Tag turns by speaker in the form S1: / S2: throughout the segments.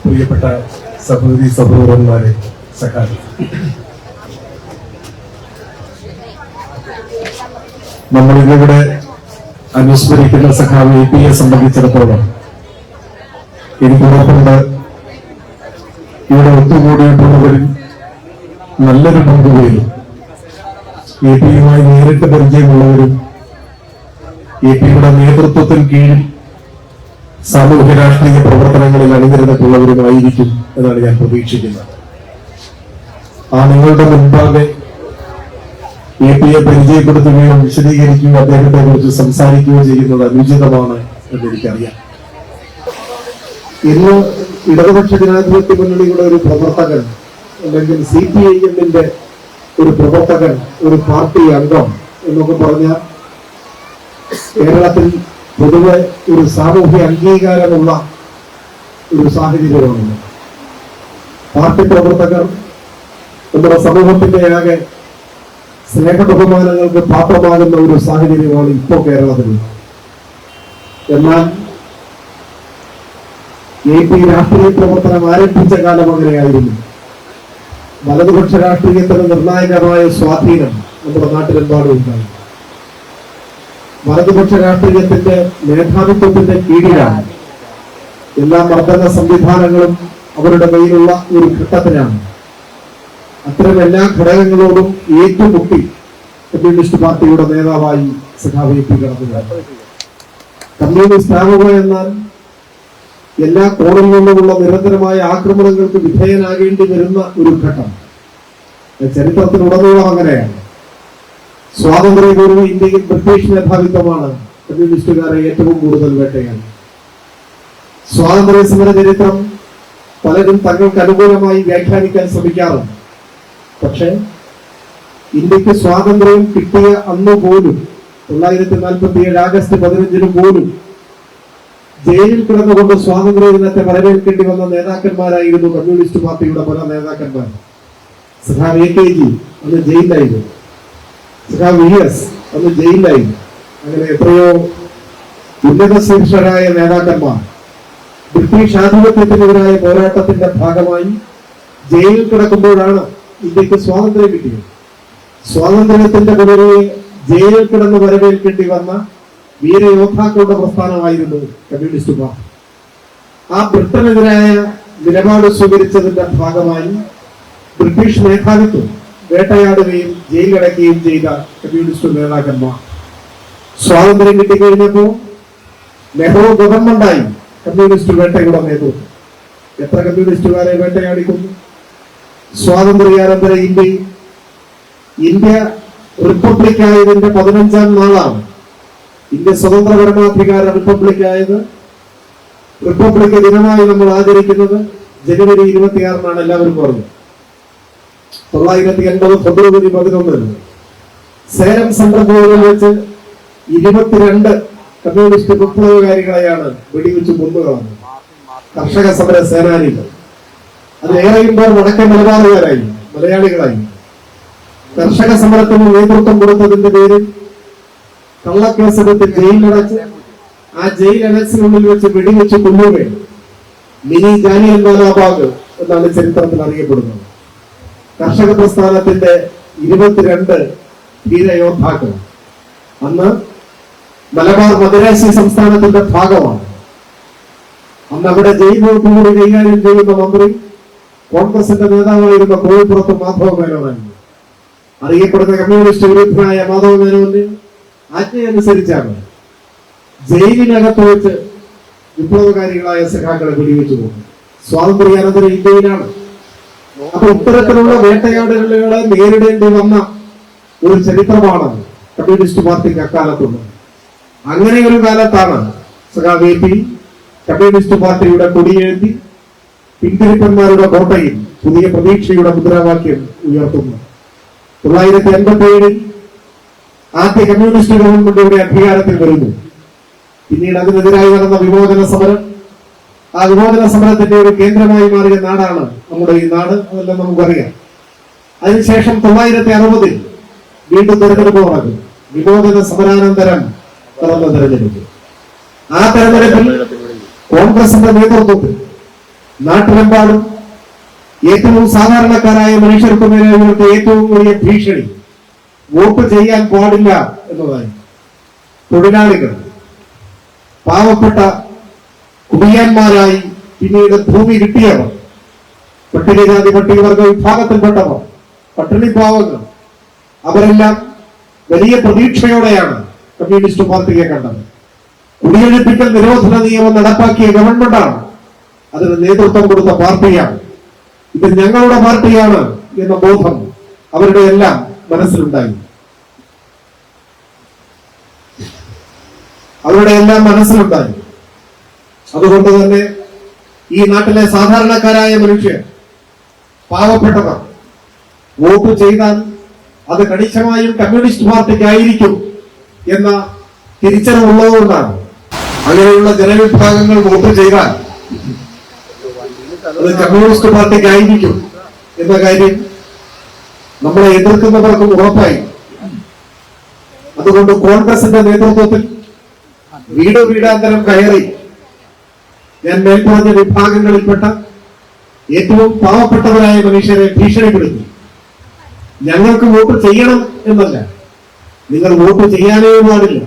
S1: പ്രിയപ്പെട്ട സഹോദരി സഹോദരന്മാരെ, സഖാക്കളെ, നമ്മളിവിടെ അനുസ്മരിക്കുന്ന സഖാവ് എ.പി.യെ സംബന്ധിച്ചിടത്തോളം എനിക്ക് ഉറപ്പുണ്ട്, ഇവിടെ ഒത്തുകൂടിയിട്ടുള്ളവരിൽ നല്ലൊരു പങ്കുപേരും എ.പി.യുമായി നേരിട്ട് പരിചയമുള്ളവരും എ.പി.യുടെ നേതൃത്വത്തിൽ കീഴിൽ സാമൂഹ്യ രാഷ്ട്രീയ പ്രവർത്തനങ്ങളിൽ അണിനിരന്നിട്ടുള്ളവരുമായിരിക്കും എന്നാണ് ഞാൻ പ്രതീക്ഷിക്കുന്നത്. ആ നിങ്ങളുടെ മുൻപാകെ എ.പി.യെ പരിചയപ്പെടുത്തുകയോ വിശദീകരിക്കുകയോ അദ്ദേഹത്തെ കുറിച്ച് സംസാരിക്കുകയോ ചെയ്യുന്നത് അനുചിതമാണ് എന്നെനിക്കറിയാം. ഇന്ന് ഇടതുപക്ഷ ജനാധിപത്യ മുന്നണിയുടെ ഒരു പ്രവർത്തകൻ, അല്ലെങ്കിൽ CPIM-ന്റെ ഒരു പ്രവർത്തകൻ, ഒരു പാർട്ടി അംഗം എന്നൊക്കെ പറഞ്ഞാൽ കേരളത്തിൽ പൊതുവെ ഒരു സാമൂഹ്യ അംഗീകാരമുള്ള ഒരു സാഹചര്യമാണ്. പാർട്ടി പ്രവർത്തകർ നമ്മുടെ സമൂഹത്തിന്റെ ആകെ സ്നേഹ ബഹുമാനങ്ങൾക്ക് പാത്രമാകുന്ന ഒരു സാഹചര്യമാണ് ഇപ്പോൾ കേരളത്തിൽ. എന്നാൽ എ.പി. രാഷ്ട്രീയ പ്രവർത്തനം ആരംഭിച്ച കാലം അങ്ങനെയായിരുന്നു. വലതുപക്ഷ രാഷ്ട്രീയത്തിന് നിർണായകമായ സ്വാധീനം നമ്മുടെ നാട്ടിലെമ്പാടും ഉണ്ടായി. വലതുപക്ഷ രാഷ്ട്രീയത്തിന്റെ മേധാവിത്വത്തിന്റെ കീഴിലാണ് എല്ലാ മർദ്ദന സംവിധാനങ്ങളും അവരുടെ കയ്യിലുള്ള ഒരു ഘട്ടത്തിലാണ്. അത്തരം എല്ലാ ഘടകങ്ങളോടും ഏറ്റുമുട്ടി കമ്മ്യൂണിസ്റ്റ് പാർട്ടിയുടെ നേതാവായി സഖാവ് എ.പി. കടന്നു. കമ്മ്യൂണിസ്റ്റ് ആവുക എന്നാൽ എല്ലാ കോണിൽ നിന്നുമുള്ള നിരന്തരമായ ആക്രമണങ്ങൾക്ക് വിധേയനാകേണ്ടി വരുന്ന ഒരു ഘട്ടം ചരിത്രത്തിലുടനീളം അങ്ങനെയാണ്. സ്വാതന്ത്ര്യപൂർവ്വ ഇന്ത്യയിൽ ബ്രിട്ടീഷ് മേധാവിത്വമാണ് കമ്മ്യൂണിസ്റ്റുകാരെ ഏറ്റവും കൂടുതൽ വേട്ടയാണ്. സ്വാതന്ത്ര്യ സമര ചരിത്രം പലരും തങ്ങൾക്ക് അനുകൂലമായി വ്യാഖ്യാനിക്കാൻ ശ്രമിക്കാറുണ്ട്. പക്ഷെ ഇന്ത്യക്ക് സ്വാതന്ത്ര്യം കിട്ടിയ അന്ന് പോലും 1947 ആഗസ്റ്റ് 15 പോലും ജയിലിൽ കിടന്നുകൊണ്ട് സ്വാതന്ത്ര്യ ദിനത്തെ വരവേൽക്കേണ്ടി വന്ന നേതാക്കന്മാരായിരുന്നു കമ്മ്യൂണിസ്റ്റ് പാർട്ടിയുടെ പല നേതാക്കന്മാർ. സഖാവ് A.K.G അന്ന് ജയിലിലായിരുന്നു. സഖാവ് V.S അന്ന് ജയിലിലായിരുന്നു. അങ്ങനെ എത്രയോ ഉന്നത ശീർഷരായ നേതാക്കന്മാർ ബ്രിട്ടീഷ് ആധിപത്യത്തിനെതിരായ പോരാട്ടത്തിന്റെ ഭാഗമായി ജയിലിൽ കിടക്കുമ്പോഴാണ് ഇന്ത്യക്ക് സ്വാതന്ത്ര്യം കിട്ടിയത്. സ്വാതന്ത്ര്യത്തിന്റെ പുറകെ ജയിലിൽ കിടന്ന് വരവേൽക്കേണ്ടി വന്ന വീരയോദ്ധാക്കളുടെ പ്രസ്ഥാനമായിരുന്നു കമ്മ്യൂണിസ്റ്റ് പാർട്ടി. ആ ബ്രിട്ടനെതിരായ നിലപാട് സ്വീകരിച്ചതിന്റെ ഭാഗമായി ബ്രിട്ടീഷ് മേധാവിത്വം വേട്ടയാടുകയും ജയിലടയ്ക്കുകയും ചെയ്ത കമ്മ്യൂണിസ്റ്റ് നേതാക്കന്മാർ സ്വാതന്ത്ര്യം കിട്ടിക്കഴിഞ്ഞപ്പോൾ നെഹ്റു ഗവൺമെന്റായി കമ്മ്യൂണിസ്റ്റ് വേട്ടയുടെ നേതൃത്വം. എത്ര കമ്മ്യൂണിസ്റ്റുകാരെ വേട്ടയാടിക്കുന്നു. സ്വാതന്ത്ര്യാനന്തര ഇന്ത്യ റിപ്പബ്ലിക്കായതിന്റെ 15-ാം നാളാണ്. ഇന്ത്യ സ്വതന്ത്ര ഭരണാധികാര റിപ്പബ്ലിക്കായത്. റിപ്പബ്ലിക് ദിനമായി നമ്മൾ ആചരിക്കുന്നത് ജനുവരി 26-നാണ്. എല്ലാവരും പറഞ്ഞു. 1980 ഫെബ്രുവരി 11 സേലം സെൻട്രൽ ജയിലിൽ വെച്ച് 22 കമ്മ്യൂണിസ്റ്റ് വിപ്ലവകാരികളെയാണ് വെടിവെച്ച് കൊന്നുകളഞ്ഞത്. കർഷക സമര സേനാനികൾ. അത് ഏറെയും പേർ വടക്കൻ മലബാറുകാരായി, മലയാളികളായി. കർഷക സമരത്തിന് നേതൃത്വം കൊടുത്തതിന്റെ പേരിൽ കള്ളക്കേസെടുത്ത് ജയിലിലടച്ച് ആ ജയിൽ അനക്സിനുള്ളിൽ വെച്ച് വെടിവെച്ച് കൊല്ലുകയാണ്. മിനി ജാലിയൻ വാലാബാഗ് എന്നാണ് ചരിത്രത്തിൽ അറിയപ്പെടുന്നത്. കർഷക പ്രസ്ഥാനത്തിന്റെ 22 ധീരയോദ്ധാക്കൾ അന്ന് മലബാർ മദുരാശി സംസ്ഥാനത്തിന്റെ ഭാഗമാണ്. അന്ന് അവിടെ ജയിൽ വകുപ്പ് കൂടി കൈകാര്യം ചെയ്യുന്ന മന്ത്രി കോൺഗ്രസിന്റെ നേതാവായിരുന്ന കോഴിപ്പുറത്ത് മാധവ മേനോനായിരുന്നു. അറിയപ്പെടുന്ന കമ്മ്യൂണിസ്റ്റ് വിരുദ്ധനായ മാധവ മേനോന്റെ ആജ്ഞയനുസരിച്ചാണ് ജയിലിനകത്ത് വെച്ച് വിപ്ലവകാരികളായ സഖാക്കളെ വെടിവെച്ചു പോകുന്നത്. സ്വാതന്ത്ര്യാനന്തര ഇന്ത്യയിലാണ്. അപ്പൊ ഇത്തരത്തിലുള്ള വേട്ടയാടലുകളെ നേരിടേണ്ടി വന്ന ഒരു ചരിത്രമാണ് കമ്മ്യൂണിസ്റ്റ് പാർട്ടിക്ക് അക്കാലത്തുള്ളത്. അങ്ങനെ ഒരു കാലത്താണ് സഖാവ് A.P. കമ്മ്യൂണിസ്റ്റ് പാർട്ടിയുടെ കൊടിയേന്തി പിന്തിരിപ്പന്മാരുടെ കോട്ടയിൽ പുതിയ പ്രതീക്ഷയുടെ മുദ്രാവാക്യം ഉയർത്തുന്നു. 1987 ആദ്യ കമ്മ്യൂണിസ്റ്റ് ഗവൺമെന്റ് ഇവിടെ അധികാരത്തിൽ വരുന്നു. പിന്നീട് അതിനെതിരായി നടന്ന വിമോചന സമരം, ആ വിമോചന സമരത്തിന്റെ ഒരു കേന്ദ്രമായി മാറിയ നാടാണ് നമ്മുടെ ഈ നാട്. അതെല്ലാം നമുക്കറിയാം. അതിനുശേഷം 1960 വീണ്ടും തെരഞ്ഞെടുപ്പ് നടക്കും. വിമോചന സമരാനന്തരം നടന്ന തെരഞ്ഞെടുപ്പ്. ആ തെരഞ്ഞെടുപ്പിൽ കോൺഗ്രസിന്റെ നേതൃത്വത്തിൽ നാട്ടിലെമ്പാടും ഏറ്റവും സാധാരണക്കാരായ മനുഷ്യർക്ക് മേലെ ഇവർക്ക് ഏറ്റവും വലിയ ഭീഷണി വോട്ട് ചെയ്യാൻ പാടില്ല എന്നതായി. തൊഴിലാളികൾ, പാവപ്പെട്ട കുടിയാന്മാരായി പിന്നീട് ഭൂമി കിട്ടിയവർ, പട്ടികജാതി പട്ടികവർഗ വിഭാഗത്തിൽപ്പെട്ടവർ, പട്ടിണി പാവങ്ങൾ, അവരെല്ലാം വലിയ പ്രതീക്ഷയോടെയാണ് കമ്മ്യൂണിസ്റ്റ് പാർട്ടിയെ കണ്ടത്. കുടിയൊഴിപ്പിക്കൽ നിരോധന നിയമം നടപ്പാക്കിയ ഗവൺമെന്റാണ്, അതിന് നേതൃത്വം കൊടുത്ത പാർട്ടിയാണ്. ഇത് ഞങ്ങളുടെ പാർട്ടിയാണ് എന്ന ബോധം അവരുടെ എല്ലാം മനസ്സിലുണ്ടായി. അതുകൊണ്ട് തന്നെ ഈ നാട്ടിലെ സാധാരണക്കാരായ മനുഷ്യർ, പാവപ്പെട്ടവർ വോട്ട് ചെയ്താൽ അത് കണിശമായും കമ്മ്യൂണിസ്റ്റ് പാർട്ടിക്കായിരിക്കും എന്ന തിരിച്ചറിവുള്ളതുകൊണ്ടാണ് അങ്ങനെയുള്ള ജനവിഭാഗങ്ങൾ വോട്ട് ചെയ്താൽ അത് കമ്മ്യൂണിസ്റ്റ് പാർട്ടിക്കായിരിക്കും എന്ന കാര്യം നമ്മളെ എതിർക്കുന്നവർക്കും ഉറപ്പായി. അതുകൊണ്ട് കോൺഗ്രസിന്റെ നേതൃത്വത്തിൽ വീട് വീടാന്തരം കയറി ഞാൻ മേൽപ്പറഞ്ഞ വിഭാഗങ്ങളിൽപ്പെട്ട ഏറ്റവും പാവപ്പെട്ടവരായ മനുഷ്യരെ ഭീഷണിപ്പെടുത്തി. ഞങ്ങൾക്ക് വോട്ട് ചെയ്യണം എന്നല്ല, നിങ്ങൾ വോട്ട് ചെയ്യാനേ പാടില്ല.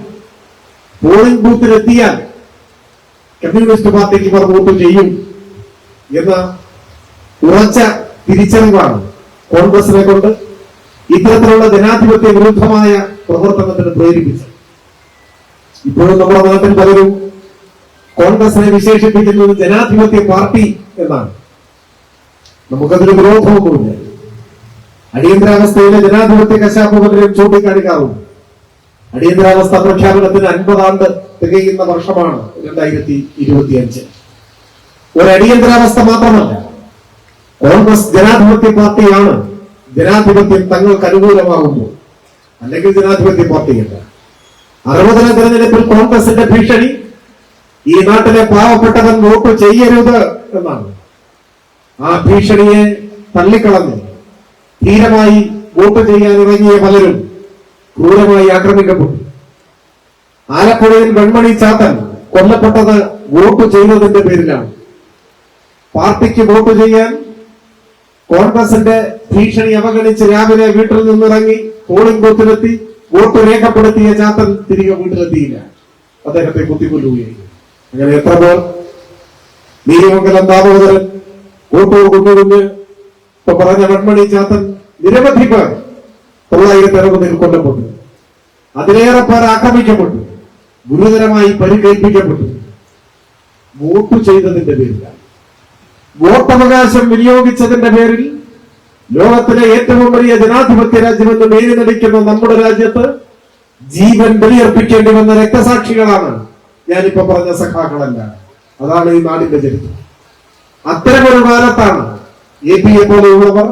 S1: പോളിംഗ് ബൂത്തിലെത്തിയാൽ കമ്മ്യൂണിസ്റ്റ് പാർട്ടിക്ക് ഇവർ വോട്ട് ചെയ്യും എന്ന ഉറച്ച തിരിച്ചറിവാണ് കോൺഗ്രസിനെ കൊണ്ട് ഇത്തരത്തിലുള്ള ജനാധിപത്യ വിരുദ്ധമായ പ്രവർത്തനത്തിന് പ്രേരിപ്പിച്ചത്. ഇപ്പോഴും നമ്മുടെ നാട്ടിൽ പലരും കോൺഗ്രസിനെ വിശേഷിപ്പിക്കുന്നത് ജനാധിപത്യ പാർട്ടി എന്നാണ്. നമുക്കതിന് വിരോധമൊന്നുമില്ല. അടിയന്തരാവസ്ഥയിലെ ജനാധിപത്യ കശാപ്പ് പലരും ചൂണ്ടിക്കാണിക്കാറുണ്ട്. അടിയന്തരാവസ്ഥ പ്രഖ്യാപനത്തിന് 50 ആണ്ട് തികയുന്ന വർഷമാണ് 2025. ഒരു അടിയന്തരാവസ്ഥ മാത്രമല്ല, കോൺഗ്രസ് ജനാധിപത്യ പാർട്ടിയാണ്. ജനാധിപത്യം തങ്ങൾക്ക് അനുകൂലമാകുമ്പോൾ, അല്ലെങ്കിൽ ജനാധിപത്യ പാർട്ടിയല്ല. 60 തെരഞ്ഞെടുപ്പിൽ കോൺഗ്രസിന്റെ ഭീഷണി ഈ നാട്ടിലെ പാവപ്പെട്ടവൻ വോട്ട് ചെയ്യരുത് എന്നാണ്. ആ ഭീഷണിയെ തള്ളിക്കളഞ്ഞ് ധീരമായി വോട്ട് ചെയ്യാൻ ഇറങ്ങിയ പലരും ക്രൂരമായി ആക്രമിക്കപ്പെട്ടു. ആലപ്പുഴയിൽ വെൺമണി ചാത്തൻ കൊല്ലപ്പെട്ടത് വോട്ട് ചെയ്തതിന്റെ പേരിലാണ്. പാർട്ടിക്ക് വോട്ട് ചെയ്യാൻ കോൺഗ്രസിന്റെ ഭീഷണി അവഗണിച്ച് രാവിലെ വീട്ടിൽ നിന്നിറങ്ങി പോളിംഗ് ബൂത്തിലെത്തി വോട്ട് രേഖപ്പെടുത്തിയ ചാത്തൻ തിരികെ വീട്ടിലെത്തിയില്ല, അദ്ദേഹത്തെ കുത്തിക്കൊല്ലുകയായി. അങ്ങനെ എത്ര പേർ? നീലിമംഗലം ദാമോദരൻ, കോട്ടൂർ കുഞ്ഞുകുഞ്ഞ്, ഇപ്പൊ പറഞ്ഞ വെൺമണി ചാത്തൻ, നിരവധി പേർ 960 കൊല്ലപ്പെട്ടു. അതിലേറെ പേർ ആക്രമിക്കപ്പെട്ടു, ഗുരുതരമായി പരിക്കേൽപ്പിക്കപ്പെട്ടു. വോട്ട് ചെയ്തതിന്റെ പേരിലാണ്. വോട്ടവകാശം വിനിയോഗിച്ചതിന്റെ പേരിൽ ലോകത്തിലെ ഏറ്റവും വലിയ ജനാധിപത്യ രാജ്യമെന്ന് പേര് നടിക്കുന്ന നമ്മുടെ രാജ്യത്ത് ജീവൻ ബലിയർപ്പിക്കേണ്ടി വന്ന രക്തസാക്ഷികളാണ് ഞാനിപ്പോ പറഞ്ഞ സഖാക്കളല്ല. അതാണ് ഈ നാടിന്റെ ചരിത്രം. അത്തരമൊരു കാലത്താണ് APA പോലെയുള്ളവർ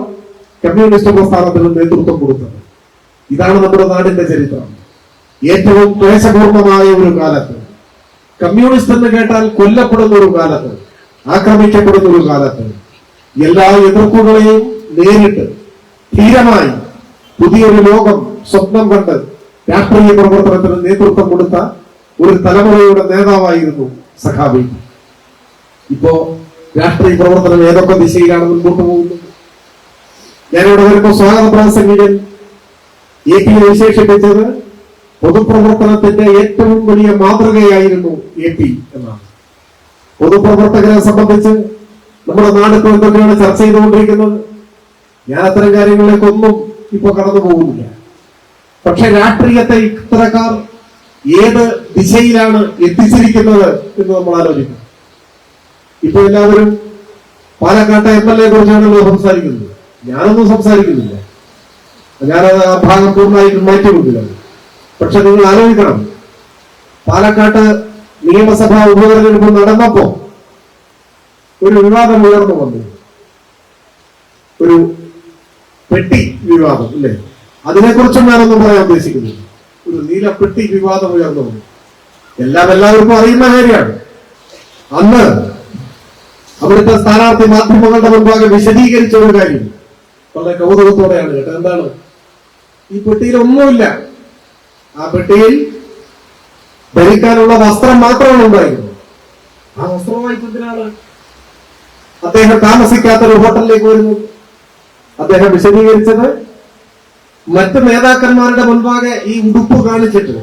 S1: കമ്മ്യൂണിസ്റ്റ് പ്രസ്ഥാനത്തിന് നേതൃത്വം കൊടുത്തത്. ഇതാണ് നമ്മുടെ നാടിന്റെ ചരിത്രം. ഏറ്റവും ക്ലേശപൂർണമായ ഒരു കാലത്ത്, കമ്മ്യൂണിസ്റ്റ് എന്ന് കേട്ടാൽ കൊല്ലപ്പെടുന്ന ഒരു കാലത്ത്, ആക്രമിക്കപ്പെടുന്ന ഒരു കാലത്ത്, എല്ലാ എതിർപ്പുകളെയും നേരിട്ട് ധീരമായി പുതിയൊരു ലോകം സ്വപ്നം കണ്ട് രാഷ്ട്രീയ പ്രവർത്തനത്തിന് നേതൃത്വം കൊടുത്ത ഒരു തലമുറയുടെ നേതാവായിരുന്നു സഖാബി. ഇപ്പോ രാഷ്ട്രീയ പ്രവർത്തനം ഏതൊക്കെ ദിശയിലാണ് മുൻപോട്ട് പോകുന്നത്? ഞാനിവിടെ വരുമ്പോൾ സ്വാഗത പ്രാസംഗികൻ APA വിശേഷിപ്പിച്ചത് പൊതുപ്രവർത്തനത്തിന്റെ ഏറ്റവും വലിയ മാതൃകയായിരുന്നു AP എന്നാണ്. പൊതുപ്രവർത്തകരെ സംബന്ധിച്ച് നമ്മുടെ നാടിപ്പോൾ എന്തൊക്കെയാണ് ചർച്ച ചെയ്തുകൊണ്ടിരിക്കുന്നത്? ഞാൻ അത്തരം കാര്യങ്ങളിലേക്കൊന്നും ഇപ്പൊ കടന്നു പോകുന്നില്ല. പക്ഷെ രാഷ്ട്രീയത്തെ ഇത്തരക്കാർ ഏത് ദിശയിലാണ് എത്തിച്ചിരിക്കുന്നത് എന്ന് നമ്മൾ ആലോചിക്കണം. ഇപ്പൊ എല്ലാവരും പാലക്കാട്ടെ MLA കുറിച്ചാണല്ലോ സംസാരിക്കുന്നത്. ഞാനൊന്നും സംസാരിക്കുന്നില്ല, ഞാനത് ആ ഭാഗം പൂർണ്ണമായിട്ടും മാറ്റിക്കൊണ്ടില്ല. പക്ഷെ നിങ്ങൾ ആലോചിക്കണം, പാലക്കാട്ട് നിയമസഭാ ഉപതെരഞ്ഞെടുപ്പ് നടന്നപ്പോ ഒരു വിവാദം ഉയർന്നു വന്നു. ഒരു പെട്ടി വിവാദം, അല്ലേ? അതിനെക്കുറിച്ചും ഞാനൊന്നും പറയാൻ ഉദ്ദേശിക്കുന്നില്ല. ഒരു നീല പെട്ടി വിവാദം ഉയർന്നു വന്നു. എല്ലാവർക്കും അറിയുന്ന കാര്യമാണ്. അന്ന് അവിടുത്തെ സ്ഥാനാർത്ഥി മാധ്യമങ്ങളുടെ മുൻപാകെ വിശദീകരിച്ച ഒരു കാര്യം വളരെ കൗതുകത്തോടെയാണ് കേട്ടോ. എന്താണ്? ഈ പെട്ടിയിൽ ഒന്നുമില്ല. ആ പെട്ടിയിൽ ധരിക്കാനുള്ള വസ്ത്രം മാത്രമാണ് ഉണ്ടായിരുന്നത്. ആ വസ്ത്രമായി എന്തിനാണ് അദ്ദേഹം താമസിക്കാത്ത ഒരു ഹോട്ടലിലേക്ക് വരുന്നു. അദ്ദേഹം വിശദീകരിച്ചത് മറ്റ് നേതാക്കന്മാരുടെ മുൻപാകെ ഈ ഉടുപ്പ് കാണിച്ചിട്ട്,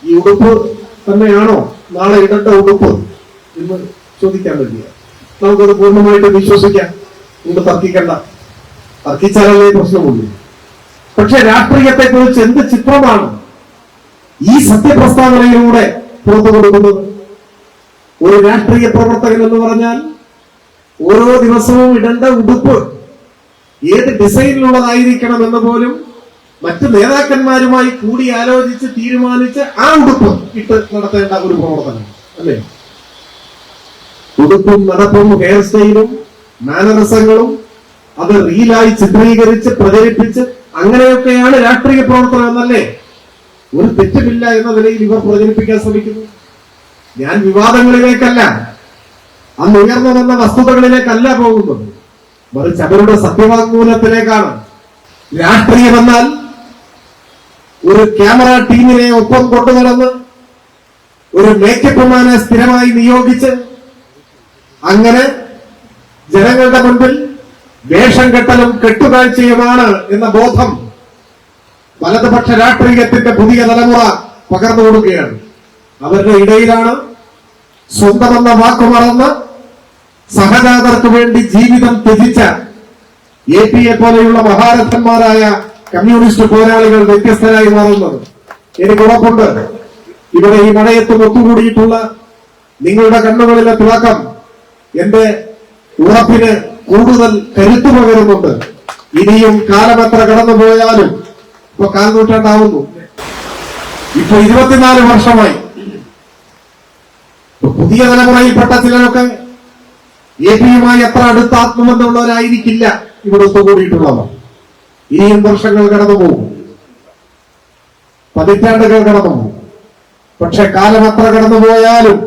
S1: ഈ ഉടുപ്പ് തന്നെയാണോ നാളെ ഇടേണ്ട ഉടുപ്പ് എന്ന് ചോദിക്കാൻ വേണ്ടിയ നമുക്കത് പൂർണ്ണമായിട്ട് വിശ്വസിക്കാം. നമുക്ക് തർക്കിക്കണ്ട, തർക്കിച്ചാലേ പ്രശ്നമുള്ളൂ. പക്ഷെ രാഷ്ട്രീയത്തെ കുറിച്ച് എന്ത് ചിത്രമാണ് ഈ സത്യപ്രസ്താവനയിലൂടെ പുറത്തു കൊടുക്കുന്നത്? ഒരു രാഷ്ട്രീയ പ്രവർത്തകൻ എന്ന് പറഞ്ഞാൽ ഓരോ ദിവസവും ഇടേണ്ട ഉടുപ്പ് ഏത് ഡിസൈനിലുള്ളതായിരിക്കണം എന്ന് പോലും മറ്റു നേതാക്കന്മാരുമായി കൂടി ആലോചിച്ച് തീരുമാനിച്ച് ആ ഉടുപ്പ് ഇട്ട് നടത്തേണ്ട ഒരു പ്രവർത്തനം അല്ലേ? ഉടുപ്പും നടപ്പും ഹെയർ സ്റ്റൈലും മാനറിസങ്ങളും അത് റീലായി ചിത്രീകരിച്ച് പ്രചരിപ്പിച്ച് അങ്ങനെയൊക്കെയാണ് രാഷ്ട്രീയ പ്രവർത്തനം എന്നല്ലേ ഒരു തെറ്റുമില്ല എന്ന നിലയിൽ ഇവർ പ്രചരിപ്പിക്കാൻ ശ്രമിക്കുന്നു. ഞാൻ വിവാദങ്ങളിലേക്കല്ല, അന്ന് ഉയർന്നു വന്ന വസ്തുതകളിലേക്കല്ല പോകുന്നത്, മറിച്ച് അവരുടെ സത്യവാങ്മൂലത്തിലേക്കാണ്. രാഷ്ട്രീയം എന്നാൽ ഒരു ക്യാമറ ടീമിനെ ഒപ്പം കൊണ്ടുനടന്ന് ഒരു മേക്കപ്പ് മാനെ സ്ഥിരമായി നിയോഗിച്ച് അങ്ങനെ ജനങ്ങളുടെ മുൻപിൽ വേഷം കെട്ടലും കെട്ടുകാഴ്ചയുമാണ് എന്ന ബോധം വലതുപക്ഷ രാഷ്ട്രീയത്തിന്റെ പുതിയ തലമുറ പകർന്നു കൊടുക്കുകയാണ്. അവരുടെ ഇടയിലാണ് സ്വന്തമെന്ന വാക്കുമറന്ന് സഹജാതർക്ക് വേണ്ടി ജീവിതം ത്യജിച്ച എ പോലെയുള്ള മഹാരഥന്മാരായ കമ്മ്യൂണിസ്റ്റ് പോരാളികൾ വ്യത്യസ്തരായി മാറുന്നത്. എനിക്ക് ഉറപ്പുണ്ട്, ഇവിടെ ഈ മഴയത്ത് ഒത്തുകൂടിയിട്ടുള്ള നിങ്ങളുടെ കണ്ണുകളിലെ തിളക്കം എന്റെ ഉറപ്പിന് കൂടുതൽ കരുത്തു പകരുന്നുണ്ട്. ഇനിയും കാലമെത്ര കടന്നുപോയാലും ഇപ്പൊ കാൽനൂറ്റാണ്ടാവുന്നു, ഇപ്പൊ 24 വർഷമായി. പുതിയ തലമുറയിൽപ്പെട്ട ചിലരൊക്കെ എ എത്ര അടുത്ത ആത്മബന്ധമുള്ളവരായിരിക്കില്ല ഇവിടെ ഒത്തുകൂടിയിട്ടുള്ളവർ. ഇനിയും വർഷങ്ങൾ കടന്നു പോകും, പതിറ്റാണ്ടുകൾ കടന്നു പോകും. പക്ഷെ കാലം എത്ര കടന്നുപോയാലും,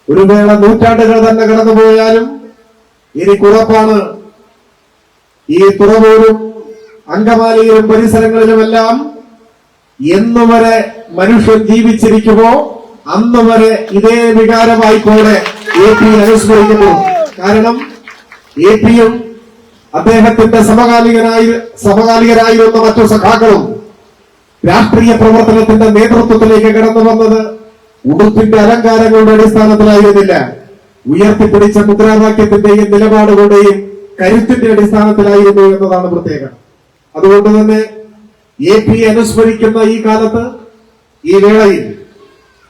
S1: ഒരു വേള നൂറ്റാണ്ടുകൾ തന്നെ കടന്നുപോയാലും എനിക്കുറപ്പാണ്, ഈ തുറവൂരും അങ്കമാലിയിലും പരിസരങ്ങളിലുമെല്ലാം എന്നുവരെ മനുഷ്യൻ ജീവിച്ചിരിക്കുമോ അന്നുവരെ ഇതേ വികാരവായ്പോടെ അനുസ്മരിക്കുന്നു. കാരണം യും അദ്ദേഹത്തിന്റെ സമകാലികരായിരുന്ന മറ്റു സഖാക്കളും രാഷ്ട്രീയ പ്രവർത്തനത്തിന്റെ നേതൃത്വത്തിലേക്ക് കടന്നു വന്നത് ഉടുപ്പിന്റെ അലങ്കാരങ്ങളുടെ അടിസ്ഥാനത്തിലായിരുന്നില്ല, ഉയർത്തിപ്പിടിച്ച മുദ്രാവാക്യത്തിന്റെയും നിലപാടുകളുടെയും കരുത്തിന്റെ അടിസ്ഥാനത്തിലായിരുന്നു എന്നതാണ് പ്രത്യേകത. അതുകൊണ്ട് തന്നെ അനുസ്മരിക്കുന്ന ഈ കാലത്ത്, ഈ വേളയിൽ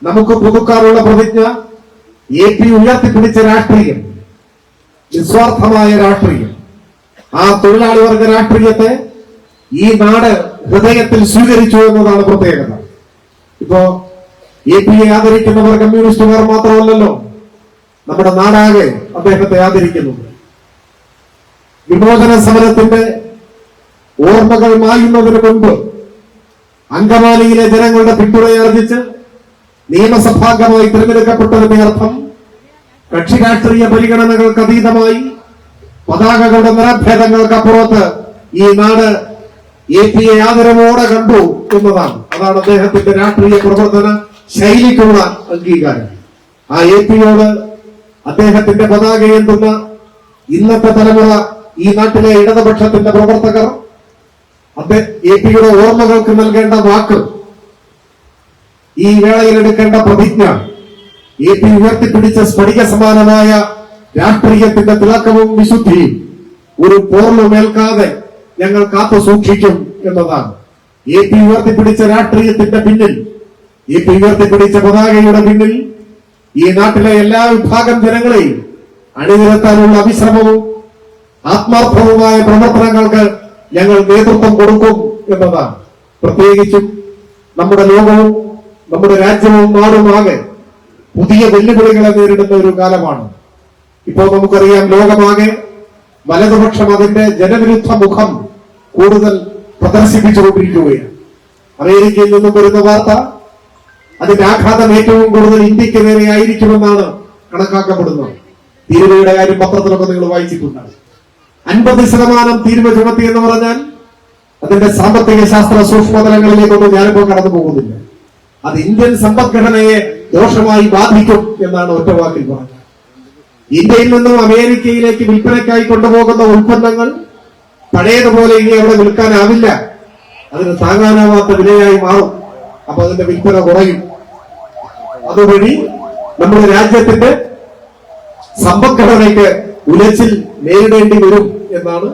S1: നമുക്ക് പുതുക്കാനുള്ള പ്രതിജ്ഞ ഉയർത്തിപ്പിടിച്ച രാഷ്ട്രീയം, നിസ്വാർത്ഥമായ രാഷ്ട്രീയം, ആ തൊഴിലാളി വർഗ രാഷ്ട്രീയത്തെ ഈ നാട് ഹൃദയത്തിൽ സ്വീകരിച്ചു എന്നതാണ് പ്രത്യേകത. ഇപ്പോ ആദരിക്കുന്നവർ കമ്മ്യൂണിസ്റ്റുകാർ മാത്രമല്ലല്ലോ, നമ്മുടെ നാടാകെ അദ്ദേഹത്തെ ആദരിക്കുന്നുണ്ട്. വിമോചന സമരത്തിന്റെ ഓർമ്മകൾ മായുന്നതിന് മുൻപ് അങ്കമാലിയിലെ ജനങ്ങളുടെ പിന്തുണയാർജിച്ച് നിയമസഭാംഗമായി തിരഞ്ഞെടുക്കപ്പെട്ടതിന്റെ അർത്ഥം കക്ഷി രാഷ്ട്രീയ പരിഗണനകൾക്ക് അതീതമായി പതാകകളുടെ നിറഭേദങ്ങൾക്കപ്പുറത്ത് ഈ നാട് ആദരവോടെ കണ്ടു എന്നതാണ്. അതാണ് അദ്ദേഹത്തിന്റെ രാഷ്ട്രീയ പ്രവർത്തന ശൈലിക്കുള്ള അംഗീകാരം. ആ യോട് അദ്ദേഹത്തിന്റെ പതാകയേന്തുന്ന ഇന്നത്തെ തലമുറ, ഈ നാട്ടിലെ ഇടതുപക്ഷത്തിന്റെ പ്രവർത്തകർ യുടെ ഓർമ്മകൾക്ക് നൽകേണ്ട വാക്ക്, ഈ വേളയിൽ എടുക്കേണ്ട പ്രതിജ്ഞ, ഉയർത്തിപ്പിടിച്ച സ്ഫടിക സമാനമായ രാഷ്ട്രീയത്തിന്റെ തിളക്കവും വിശുദ്ധിയും ഒരു പോർലുമേൽക്കാതെ ഞങ്ങൾ കാത്തു സൂക്ഷിക്കും എന്നതാണ്. ഉയർത്തിപ്പിടിച്ച രാഷ്ട്രീയത്തിന്റെ പിന്നിൽ, ഉയർത്തിപ്പിടിച്ച പതാകയുടെ പിന്നിൽ ഈ നാട്ടിലെ എല്ലാ വിഭാഗം ജനങ്ങളെയും അണിനിരത്താനുള്ള അവിശ്രമവും ആത്മാർത്ഥവുമായ പ്രവർത്തനങ്ങൾക്ക് ഞങ്ങൾ നേതൃത്വം കൊടുക്കും എന്നതാണ്. പ്രത്യേകിച്ചും നമ്മുടെ ലോകവും നമ്മുടെ രാജ്യവും നാടുമാകെ പുതിയ വെല്ലുവിളികളെ നേരിടുന്ന ഒരു കാലമാണ്. ഇപ്പോൾ നമുക്കറിയാം, ലോകമാകെ വലതുപക്ഷം അതിന്റെ ജനവിരുദ്ധ മുഖം കൂടുതൽ പ്രദർശിപ്പിച്ചുകൊണ്ടിരിക്കുകയാണ്. അമേരിക്കയിൽ നിന്നും വരുന്ന വാർത്ത അതിന്റെ ആഘാതം ഏറ്റവും കൂടുതൽ ഇന്ത്യക്ക് നേരെ ആയിരിക്കുമെന്നാണ് കണക്കാക്കപ്പെടുന്നത്. തീരുവയുടെ കാര്യം പത്രത്തിലൊക്കെ നിങ്ങൾ വായിച്ചിട്ടുണ്ടാകും. 50% തീരുവ ചുമത്തി എന്ന് പറഞ്ഞാൽ അതിന്റെ സാമ്പത്തിക ശാസ്ത്ര സൂക്ഷ്മതലങ്ങളിലേക്കൊന്നും ഞാനിപ്പോൾ കടന്നു പോകുന്നില്ല. അത് ഇന്ത്യൻ സമ്പദ്ഘടനയെ ദോഷമായി ബാധിക്കും എന്നാണ് ഒറ്റ വാക്കിൽ പറഞ്ഞത്. ഇന്ത്യയിൽ നിന്നും അമേരിക്കയിലേക്ക് വിൽപ്പനയ്ക്കായി കൊണ്ടുപോകുന്ന ഉൽപ്പന്നങ്ങൾ പഴയതുപോലെ ഇനി അവിടെ വിൽക്കാനാവില്ല. അതിന് താങ്ങാനാവാത്ത വിലയായി മാറും. അപ്പൊ അതിന്റെ വിൽപ്പന കുറയും. അതുവഴി നമ്മുടെ രാജ്യത്തിന്റെ സമ്പദ്ഘടനയ്ക്ക് ഉലച്ചിൽ നേരിടേണ്ടി വരും എന്നാണ്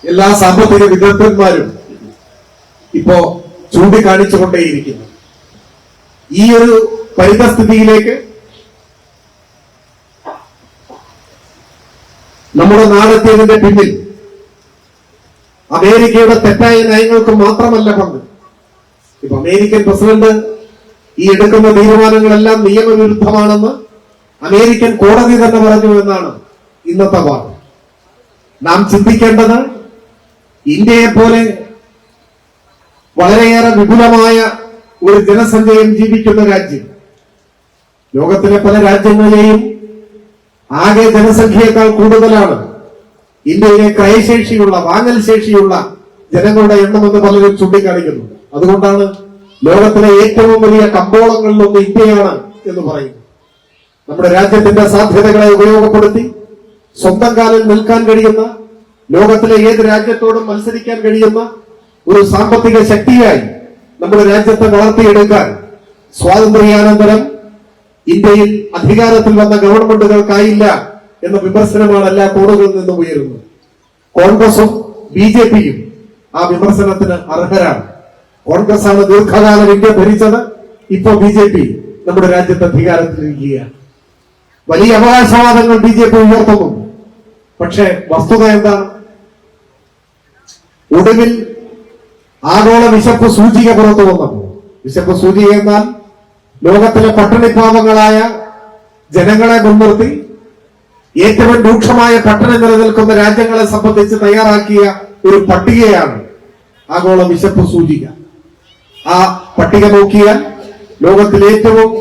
S1: എല്ലാ സാമ്പത്തിക വിദഗ്ധന്മാരും ഇപ്പോ ചൂണ്ടിക്കാണിച്ചുകൊണ്ടേയിരിക്കുന്നു. ഈ ഒരു പരിതസ്ഥിതിയിലേക്ക് നമ്മുടെ നാടെത്തിയതിന്റെ പിന്നിൽ അമേരിക്കയുടെ തെറ്റായ നയങ്ങൾക്ക് മാത്രമല്ല പങ്ക്. ഇപ്പൊ അമേരിക്കൻ പ്രസിഡന്റ് ഈ എടുക്കുന്ന തീരുമാനങ്ങളെല്ലാം നിയമവിരുദ്ധമാണെന്ന് അമേരിക്കൻ കോടതി തന്നെ പറഞ്ഞു എന്നാണ് ഇന്നത്തെ വാദം. നാം ചിന്തിക്കേണ്ടത് ഇന്ത്യയെ പോലെ വളരെയേറെ വിപുലമായ ഒരു ജനസംഖ്യയും ജീവിക്കുന്ന രാജ്യം, ലോകത്തിലെ പല രാജ്യങ്ങളിലെയും ആകെ ജനസംഖ്യയേക്കാൾ കൂടുതലാണ് ഇന്ത്യയിലെ ക്രയശേഷിയുള്ള വാങ്ങൽ ശേഷിയുള്ള ജനങ്ങളുടെ എണ്ണമെന്ന് പലരും ചൂണ്ടിക്കാണിക്കുന്നു. അതുകൊണ്ടാണ് ലോകത്തിലെ ഏറ്റവും വലിയ കമ്പോളങ്ങളിലൊന്ന് ഇന്ത്യയാണ് എന്ന് പറയുന്നത്. നമ്മുടെ രാജ്യത്തിന്റെ സാധ്യതകളെ ഉപയോഗപ്പെടുത്തി സ്വന്തം കാലിൽ നിൽക്കാൻ കഴിയുന്ന, ലോകത്തിലെ ഏത് രാജ്യത്തോടും മത്സരിക്കാൻ കഴിയുന്ന ഒരു സാമ്പത്തിക ശക്തിയായി നമ്മുടെ രാജ്യത്തെ വളർത്തിയെടുക്കാൻ സ്വാതന്ത്ര്യാനന്തരം ഇന്ത്യയിൽ അധികാരത്തിൽ വന്ന ഗവൺമെന്റുകൾക്കായില്ല എന്ന വിമർശനമാണ് എല്ലാ കോണുകളിൽ നിന്നും ഉയരുന്നത്. കോൺഗ്രസും BJPയും ആ വിമർശനത്തിന് അർഹരാണ്. കോൺഗ്രസ് ആണ് ദീർഘകാലം ഇന്ത്യ ഭരിച്ചത്. ഇപ്പോ BJP നമ്മുടെ രാജ്യത്ത് അധികാരത്തിലിരിക്കുകയാണ്. വലിയ അവകാശവാദങ്ങൾ BJP ഉയർത്തുന്നു. പക്ഷേ വസ്തുത എന്താണ്? ഒടുവിൽ ആഗോള വിശപ്പ് സൂചിക പുറത്തു വന്നപ്പോൾ, വിശപ്പ് സൂചിക എന്നാൽ ലോകത്തിലെ പട്ടിണിപ്പാവങ്ങളായ ജനങ്ങളെ മുൻനിർത്തി ഏറ്റവും രൂക്ഷമായ പട്ടിണി നിലനിൽക്കുന്ന രാജ്യങ്ങളെ സംബന്ധിച്ച് തയ്യാറാക്കിയ ഒരു പട്ടികയാണ് ആഗോള വിശപ്പ് സൂചിക. ആ പട്ടിക നോക്കിയാൽ ലോകത്തിലെ ഏറ്റവും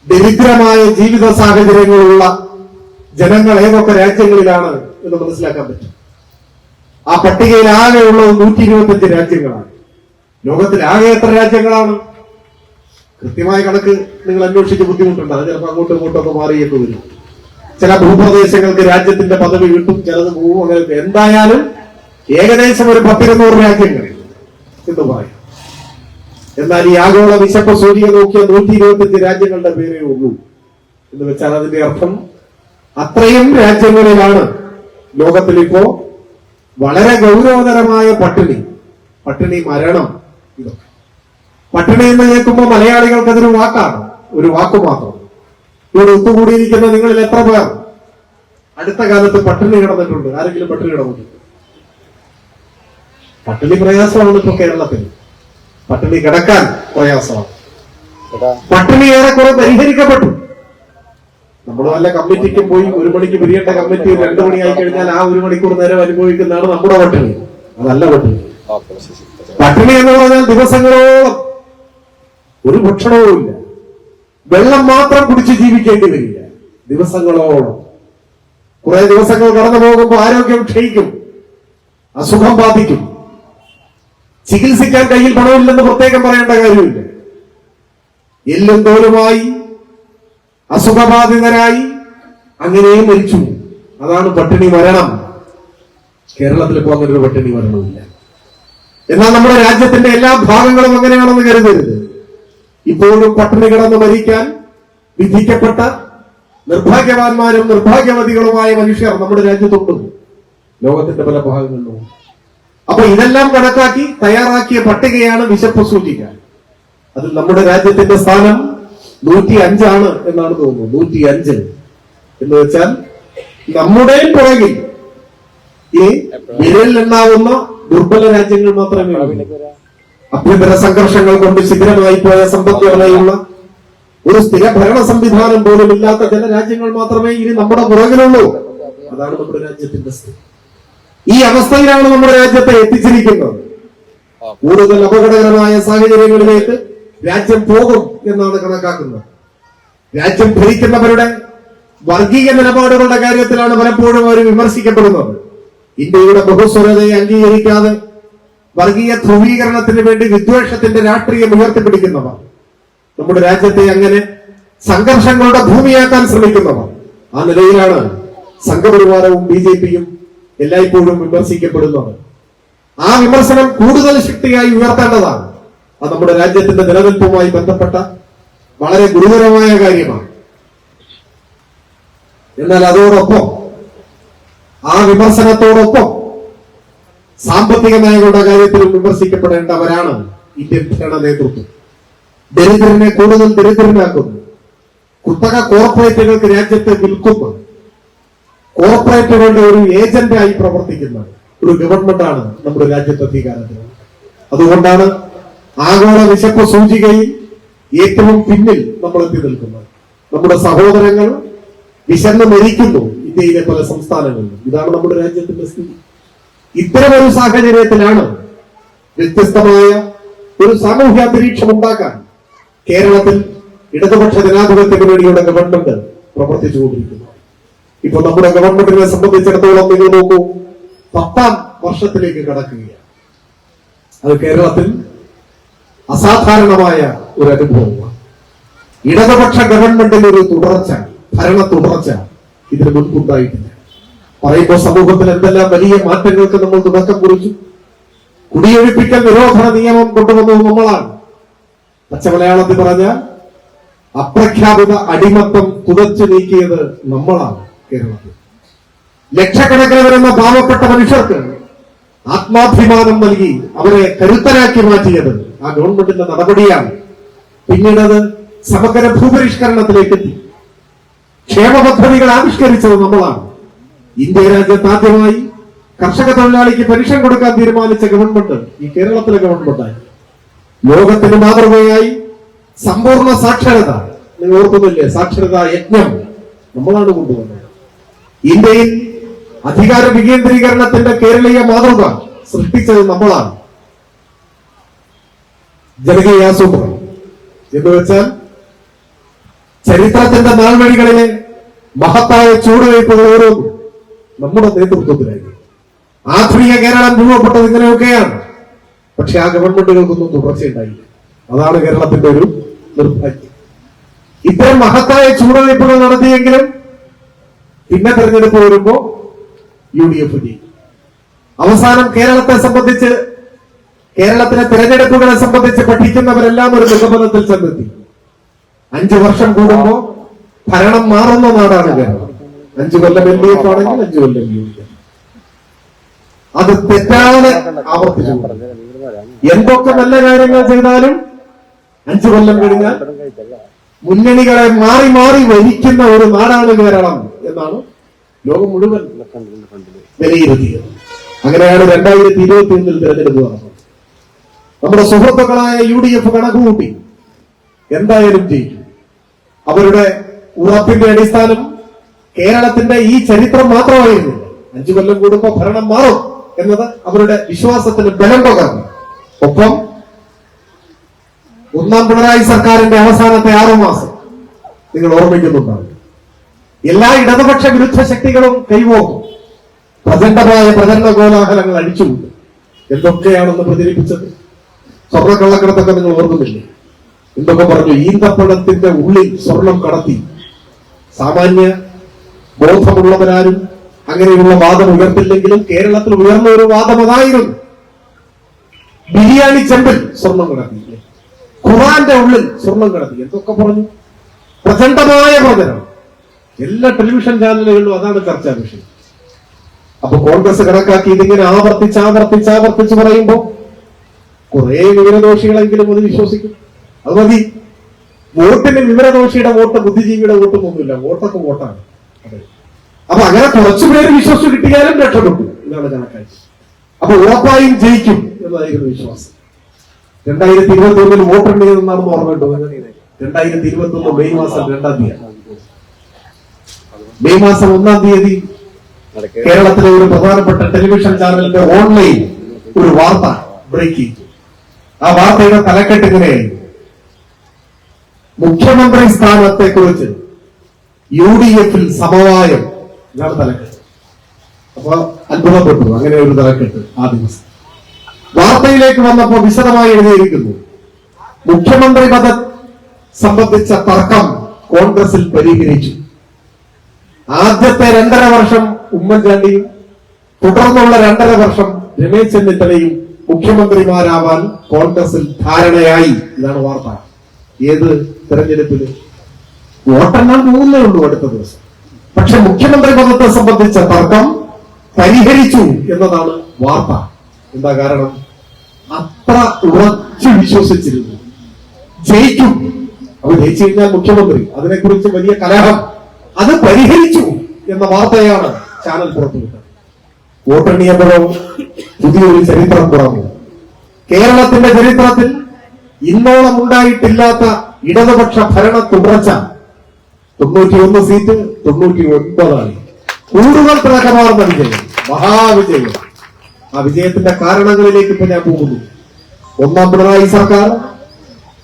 S1: ദരിദ്രമായ ജീവിത സാഹചര്യങ്ങളുള്ള ജനങ്ങൾ ഏതൊക്കെ രാജ്യങ്ങളിലാണ് എന്ന് മനസ്സിലാക്കാൻ പറ്റും. ആ പട്ടികയിൽ ആകെയുള്ളത് 125 രാജ്യങ്ങളാണ്. ലോകത്തിൽ ആകെ എത്ര രാജ്യങ്ങളാണ്? കൃത്യമായ കണക്ക് നിങ്ങൾ അന്വേഷിച്ച് ബുദ്ധിമുട്ടുണ്ട്. അത് ചിലപ്പോൾ അങ്ങോട്ടും ഇങ്ങോട്ടും ഒക്കെ മാറിയേക്ക് വരും. ചില ഭൂപ്രദേശങ്ങൾക്ക് രാജ്യത്തിന്റെ പദവി കിട്ടും, ചിലത് ഭൂവും അങ്ങനെ. എന്തായാലും ഏകദേശം ഒരു 10-200 രാജ്യങ്ങൾ എന്ന് പറയും. എന്നാൽ ഈ ആഗോള വിശപ്പ് സൂചിക നോക്കിയ 125 രാജ്യങ്ങളുടെ പേരേ ഉള്ളൂ എന്ന് വെച്ചാൽ അതിന്റെ അർത്ഥം അത്രയും രാജ്യങ്ങളിലാണ് ലോകത്തിൽ ഇപ്പോ വളരെ ഗൗരവതരമായ പട്ടിണി, മരണം. ഇതൊക്കെ പട്ടിണി എന്ന് കേൾക്കുമ്പോൾ മലയാളികൾക്ക് അതൊരു വാക്കാണ്, ഒരു വാക്കു മാത്രം. ഇവിടെ ഒത്തുകൂടിയിരിക്കുന്ന നിങ്ങളിൽ എത്ര പേർ അടുത്ത കാലത്ത് പട്ടിണി കിടന്നിട്ടുണ്ട്? ആരെങ്കിലും പട്ടിണി കിടന്നിട്ടുണ്ട്? പട്ടിണി പ്രയാസമാണ് ഇപ്പൊ കേരളത്തിൽ. പട്ടിണി കിടക്കാൻ പ്രയാസമാണ്. പട്ടിണി ഏറെക്കുറെ പരിഹരിക്കപ്പെട്ടു. നമ്മൾ വല്ല കമ്മിറ്റിക്കും പോയി 1 മണിക്ക് പിരിയേണ്ട കമ്മിറ്റി 2 മണിയായി കഴിഞ്ഞാൽ ആ 1 മണിക്കൂർ നേരം അനുഭവിക്കുന്നതാണ് നമ്മുടെ പട്ടിണി. അതല്ല പട്ടിണി. പട്ടിണി എന്ന് പറഞ്ഞാൽ ദിവസങ്ങളോളം ഒരു ഭക്ഷണവും ഇല്ല, വെള്ളം മാത്രം കുടിച്ച് ജീവിക്കേണ്ടി വരില്ല ദിവസങ്ങളോളം. കുറെ ദിവസങ്ങൾ കടന്നു പോകുമ്പോൾ ആരോഗ്യം ക്ഷയിക്കും, അസുഖം ബാധിക്കും. ചികിത്സിക്കാൻ കയ്യിൽ പണമില്ലെന്ന് പ്രത്യേകം പറയേണ്ട കാര്യമില്ല. എല്ലും തോലുമായി അസുഖബാധിതരായി അങ്ങനെയും മരിച്ചു. അതാണ് പട്ടിണി മരണം. കേരളത്തിൽ ഇപ്പോൾ അങ്ങനെ ഒരു പട്ടിണി മരണമില്ല. എന്നാൽ നമ്മുടെ രാജ്യത്തിന്റെ എല്ലാ ഭാഗങ്ങളും അങ്ങനെയാണെന്ന് കരുതരുത്. ഇപ്പോഴും പട്ടിണി കിടന്ന് മരിക്കാൻ വിധിക്കപ്പെട്ട നിർഭാഗ്യവാന്മാരും നിർഭാഗ്യവതികളുമായ മനുഷ്യർ നമ്മുടെ രാജ്യത്തുണ്ട്, ലോകത്തിന്റെ പല ഭാഗങ്ങളിലും. അപ്പൊ ഇതെല്ലാം കണക്കാക്കി തയ്യാറാക്കിയ പട്ടികയാണ് വിശപ്പ് സൂചിക. അതിൽ നമ്മുടെ രാജ്യത്തിന്റെ സ്ഥാനം 105 ആണ് എന്നാണ് തോന്നുന്നത്. 105 എന്ന് വെച്ചാൽ നമ്മുടെ പുറകിൽ ഈ വിരലിലെണ്ണാവുന്ന ദുർബല രാജ്യങ്ങൾ മാത്രമേ ഉള്ളൂ. അഭ്യന്തര സംഘർഷങ്ങൾ കൊണ്ട് ശിഥിരമായി പോയ സമ്പദ്ഘടനയുള്ള ഒരു സ്ഥിര ഭരണ സംവിധാനം പോലും ഇല്ലാത്ത ചില രാജ്യങ്ങൾ മാത്രമേ ഇനി നമ്മുടെ പുറകിലുള്ളൂ. അതാണ് നമ്മുടെ രാജ്യത്തിന്റെ സ്ഥിതി. ഈ അവസ്ഥയിലാണ് നമ്മുടെ രാജ്യത്തെ എത്തിച്ചിരിക്കുന്നത്. കൂടുതൽ അപകടകരമായ സാഹചര്യങ്ങളിലേക്ക് രാജ്യം പോകും എന്നാണ് കണക്കാക്കുന്നത്. രാജ്യം ഭരിക്കുന്നവരുടെ വർഗീയ നിലപാടുകളുടെ കാര്യത്തിലാണ് പലപ്പോഴും അവർ വിമർശിക്കപ്പെടുന്നത്. ഇന്ത്യയുടെ ബഹുസ്വരതയെ അംഗീകരിക്കാതെ വർഗീയ ധ്രുവീകരണത്തിന് വേണ്ടി വിദ്വേഷത്തിന്റെ രാഷ്ട്രീയം ഉയർത്തിപ്പിടിക്കുന്നവർ നമ്മുടെ രാജ്യത്തെ അങ്ങനെ സംഘർഷങ്ങളുടെ ഭൂമിയാക്കാൻ ശ്രമിക്കുന്നവർ. ആ നിലയിലാണ് സംഘപരിവാരവും BJPയും എല്ലായ്പ്പോഴും വിമർശിക്കപ്പെടുന്നത്. ആ വിമർശനം കൂടുതൽ ശക്തിയായി ഉയർത്തേണ്ടതാണ്. അത് നമ്മുടെ രാജ്യത്തിന്റെ നിലനിൽപ്പുമായി ബന്ധപ്പെട്ട വളരെ ഗുരുതരമായ കാര്യമാണ്. എന്നാൽ അതോടൊപ്പം ആ വിമർശനത്തോടൊപ്പം സാമ്പത്തിക നയങ്ങളുടെ കാര്യത്തിലും വിമർശിക്കപ്പെടേണ്ടവരാണ് ഇന്ത്യൻ ഭരണ നേതൃത്വം. ദരിദ്രനെ കൂടുതൽ ദരിദ്രനാക്കുന്നു. കുത്തക കോർപ്പറേറ്റുകൾക്ക് രാജ്യത്തെ വിൽക്കുന്ന, കോർപ്പറേറ്റുകളുടെ ഒരു ഏജന്റായി പ്രവർത്തിക്കുന്ന ഒരു ഗവൺമെന്റാണ് നമ്മുടെ രാജ്യത്തെ അധികാരത്തിൽ. അതുകൊണ്ടാണ് ആഗോള വിശപ്പ് സൂചികയിൽ ഏറ്റവും പിന്നിൽ നമ്മൾ എത്തി നിൽക്കുന്നത്. നമ്മുടെ സഹോദരങ്ങൾ വിശന്ന് മരിക്കുന്നു ഇന്ത്യയിലെ പല സംസ്ഥാനങ്ങളിലും. ഇതാണ് നമ്മുടെ രാജ്യത്തിന്റെ സ്ഥിതി. ഇത്തരമൊരു സാഹചര്യത്തിലാണ് വ്യത്യസ്തമായ ഒരു സാമൂഹ്യ അന്തരീക്ഷം ഉണ്ടാക്കാൻ കേരളത്തിൽ ഇടതുപക്ഷ ജനാധിപത്യ മുന്നണിയുടെ ഗവൺമെന്റ് പ്രവർത്തിച്ചുകൊണ്ടിരിക്കുന്നത്. ഇപ്പൊ നമ്മുടെ ഗവൺമെന്റിനെ സംബന്ധിച്ചിടത്തോളം നിങ്ങൾ നോക്കൂ, 10ാം വർഷത്തിലേക്ക് കടക്കുകയാണ്. അത് കേരളത്തിൽ അസാധാരണമായ ഒരു അനുഭവമാണ്. ഇടതുപക്ഷ ഗവൺമെന്റിന്റെ ഒരു തുടർച്ച, ഭരണ തുടർച്ച ഇതിന് മുൻപുണ്ടായിട്ടില്ല. പറയുമ്പോൾ സമൂഹത്തിൽ എന്തെല്ലാം വലിയ മാറ്റങ്ങൾക്ക് നമ്മൾ തുടക്കം കുറിച്ചു. കുടിയൊഴിപ്പിക്കൽ നിരോധന നിയമം കൊണ്ടുവന്നത് നമ്മളാണ്. പച്ചമലയാളത്തിൽ പറഞ്ഞാൽ അപ്രഖ്യാപിത അടിമത്തം തുടച്ചു നീക്കിയത് നമ്മളാണ് കേരളത്തിൽ. ലക്ഷക്കണക്കിന് വരുന്ന പാവപ്പെട്ട മനുഷ്യർക്ക് ആത്മാഭിമാനം നൽകി അവരെ കരുത്തരാക്കി മാറ്റിയത് ആ ഗവൺമെന്റിന്റെ നടപടിയാണ്. പിന്നീട് അത് സമഗ്ര ഭൂപരിഷ്കരണത്തിലേക്ക് എത്തി. ക്ഷേമ പദ്ധതികൾ ആവിഷ്കരിച്ചത് നമ്മളാണ്. ഇന്ത്യ രാജ്യത്ത് ആദ്യമായി കർഷക തൊഴിലാളിക്ക് പെൻഷൻ കൊടുക്കാൻ തീരുമാനിച്ച ഗവൺമെന്റ് ഈ കേരളത്തിലെ ഗവൺമെന്റായി. ലോകത്തിന് മാതൃകയായി സമ്പൂർണ്ണ സാക്ഷരത, നിങ്ങൾ ഓർക്കുന്നില്ലേ, സാക്ഷരതാ യജ്ഞം നമ്മളാണ് കൊണ്ടുവന്നത്. ഇന്ത്യയിൽ അധികാര വികേന്ദ്രീകരണത്തിന്റെ കേരളീയ മാതൃക സൃഷ്ടിച്ചത് നമ്മളാണ്. ജനകീയാസൂത്രണം എന്ന് വെച്ചാൽ ചരിത്രത്തിന്റെ നാൾവഴികളിലെ മഹത്തായ ചുവടുവയ്പ്പുകൾ ഓരോന്നും നമ്മുടെ നേതൃത്വത്തിലായിരുന്നു. ആധുനിക കേരളം രൂപപ്പെട്ടത് ഇങ്ങനെയൊക്കെയാണ്. പക്ഷെ ആ ഗവൺമെന്റുകൾക്കൊന്നും തുടർച്ചയുണ്ടായില്ല. അതാണ് കേരളത്തിന്റെ ഒരു നിർഭാഗ്യം. ഇത്തരം മഹത്തായ ചുവടുവയ്പ്പുകൾ നടത്തിയെങ്കിലും പിന്നെ തെരഞ്ഞെടുപ്പ് വരുമ്പോ UDF ജയിക്കും. അവസാനം കേരളത്തെ സംബന്ധിച്ച്, കേരളത്തിലെ തെരഞ്ഞെടുപ്പുകളെ സംബന്ധിച്ച് പഠിക്കുന്നവരെല്ലാം ഒരു നിഗമനത്തിൽ ചെന്നെത്തി. 5 വർഷം കൂടുമ്പോ ഭരണം മാറുന്ന നാടാണ് കേരളം. 5 കൊല്ലം LDF ആണെങ്കിൽ 5 കൊല്ലം UDF. അത് തെറ്റാതെ ആവർത്തിച്ചു. എന്തൊക്കെ നല്ല കാര്യങ്ങൾ ചെയ്താലും 5 കൊല്ലം കഴിഞ്ഞാൽ മുന്നണികളെ മാറി മാറി ഭരിക്കുന്ന ഒരു നാടാണ് കേരളം എന്നാണ് ലോകം മുഴുവൻ വിലയിരുത്തിയത്. അങ്ങനെയാണ് 2021 തെരഞ്ഞെടുപ്പ് നടന്നത്. നമ്മുടെ സുഹൃത്തുക്കളായ UDF കണക്കുകൂട്ടി എന്തായാലും ജയിക്കും. അവരുടെ ഉറപ്പിന്റെ അടിസ്ഥാനം കേരളത്തിന്റെ ഈ ചരിത്രം മാത്രമായിരുന്നില്ല. 5 കൊല്ലം കൂടുമ്പോൾ ഭരണം മാറും എന്നത് അവരുടെ വിശ്വാസത്തിന് ബലം പകർന്നു. ഒപ്പം 1ാം പിണറായി സർക്കാരിന്റെ അവസാനത്തെ 6 മാസം നിങ്ങൾ ഓർമ്മിക്കുന്നുണ്ടാവും. എല്ലാ ഇടതുപക്ഷ വിരുദ്ധ ശക്തികളും കൈവോക്കും. പ്രചണ്ഡമായ പ്രചരണ കോലാഹലങ്ങൾ അടിച്ചുകൊണ്ട് എന്തൊക്കെയാണെന്ന് പ്രചരിപ്പിച്ചത്. സ്വർണ്ണക്കള്ളക്കടത്തൊക്കെ നിങ്ങൾ ഓർക്കുന്നില്ലേ? എന്തൊക്കെ പറഞ്ഞു? ഈന്തപ്പഴത്തിന്റെ ഉള്ളിൽ സ്വർണം കടത്തി. സാമാന്യ ബോധമുള്ളവരാരും അങ്ങനെയുള്ള വാദം ഉയർത്തില്ലെങ്കിലും കേരളത്തിൽ ഉയർന്ന ഒരു വാദം അതായിരുന്നു. ബിരിയാണി ചെമ്പിൽ സ്വർണം കടത്തി, ഖുറാന്റെ ഉള്ളിൽ സ്വർണം കടത്തി, എന്തൊക്കെ പറഞ്ഞു? പ്രചണ്ഡമായ പ്രചരണം. എല്ലാ ടെലിവിഷൻ ചാനലുകളിലും അതാണ് ചർച്ചാ വിഷയം. അപ്പൊ കോൺഗ്രസ് കണക്കാക്കി ഇതിങ്ങനെ ആവർത്തിച്ച് പറയുമ്പോ കുറെ വിവരദോഷികളെങ്കിലും അത് വിശ്വസിക്കും. അത് മതി. വോട്ടിന് വിവരദോഷിയുടെ വോട്ട് ബുദ്ധിജീവിയുടെ വോട്ടും ഒന്നുമില്ല. വോട്ടൊക്കെ വോട്ടാണ്. അതെ. അപ്പൊ അങ്ങനെ കുറച്ചുപേര് വിശ്വസിച്ച് കിട്ടിയാലും രക്ഷപ്പെട്ടു. ഇതാണ് കണക്കാക്കി. അപ്പൊ ഉറപ്പായും ജയിക്കും എന്നതായിരുന്നു വിശ്വാസം. 2021 വോട്ടെണ്ണിയതെന്നാണെന്ന് ഓർമ്മയുണ്ടോ? 2021 മെയ് മാസം 2-ാം തീയതി. മെയ് മാസം 1-ാം തീയതി കേരളത്തിലെ ഒരു പ്രധാനപ്പെട്ട ടെലിവിഷൻ ചാനലിന്റെ ഓൺലൈൻ ഒരു വാർത്ത ബ്രേക്ക് ചെയ്തു. ആ വാർത്തയുടെ തലക്കെട്ട് ഇങ്ങനെയായിരുന്നു: മുഖ്യമന്ത്രി സ്ഥാനത്തെ കുറിച്ച് UDF-ൽ സമവായം. ഇതാണ് തലക്കെട്ട്. അപ്പൊ അത്ഭുതപ്പെട്ടു. അങ്ങനെ ഒരു തലക്കെട്ട് ആ ദിവസം വാർത്തയിലേക്ക് വന്നപ്പോൾ വിശദമായി എഴുതിയിരിക്കുന്നു: മുഖ്യമന്ത്രി പദം സംബന്ധിച്ച തർക്കം കോൺഗ്രസിൽ പരിഹരിച്ചു. ആദ്യത്തെ 2.5 വർഷം ഉമ്മൻചാണ്ടിയും തുടർന്നുള്ള 2.5 വർഷം രമേശ് ചെന്നിത്തലയും മുഖ്യമന്ത്രിമാരാവാൻ കോൺഗ്രസിൽ ധാരണയായി. ഇതാണ് വാർത്ത. ഏത് തെരഞ്ഞെടുപ്പിൽ വോട്ടെണ്ണാൻ പോകുന്നേ ഉള്ളൂ അടുത്ത ദിവസം. പക്ഷെ മുഖ്യമന്ത്രി പദത്തെ സംബന്ധിച്ച തർക്കം പരിഹരിച്ചു എന്നതാണ് വാർത്ത. എന്താ കാരണം? അത്ര ഉറച്ചു വിശ്വസിച്ചിരുന്നു ജയിക്കും. അവർ ജയിച്ചു കഴിഞ്ഞാൽ മുഖ്യമന്ത്രി, അതിനെക്കുറിച്ച് വലിയ കലഹം. അത് പരിഹരിച്ചു എന്ന വാർത്തയാണ് ചാനൽ പുറത്തുവിട്ടത്. വോട്ടെണ്ണിയപ്പോഴോ പുതിയൊരു ചരിത്രം തുറന്നു. കേരളത്തിന്റെ ചരിത്രത്തിൽ ഇന്നോളം ഉണ്ടായിട്ടില്ലാത്ത ഇടതുപക്ഷ ഭരണ തുടർച്ച. 91 സീറ്റ് 99 കൂടുതൽ തിളക്കമാർന്ന വിജയം, മഹാവിജയം. ആ വിജയത്തിന്റെ കാരണങ്ങളിലേക്ക് ഇപ്പൊ ഞാൻ പോകുന്നു. ഒന്നാം പിണറായി സർക്കാർ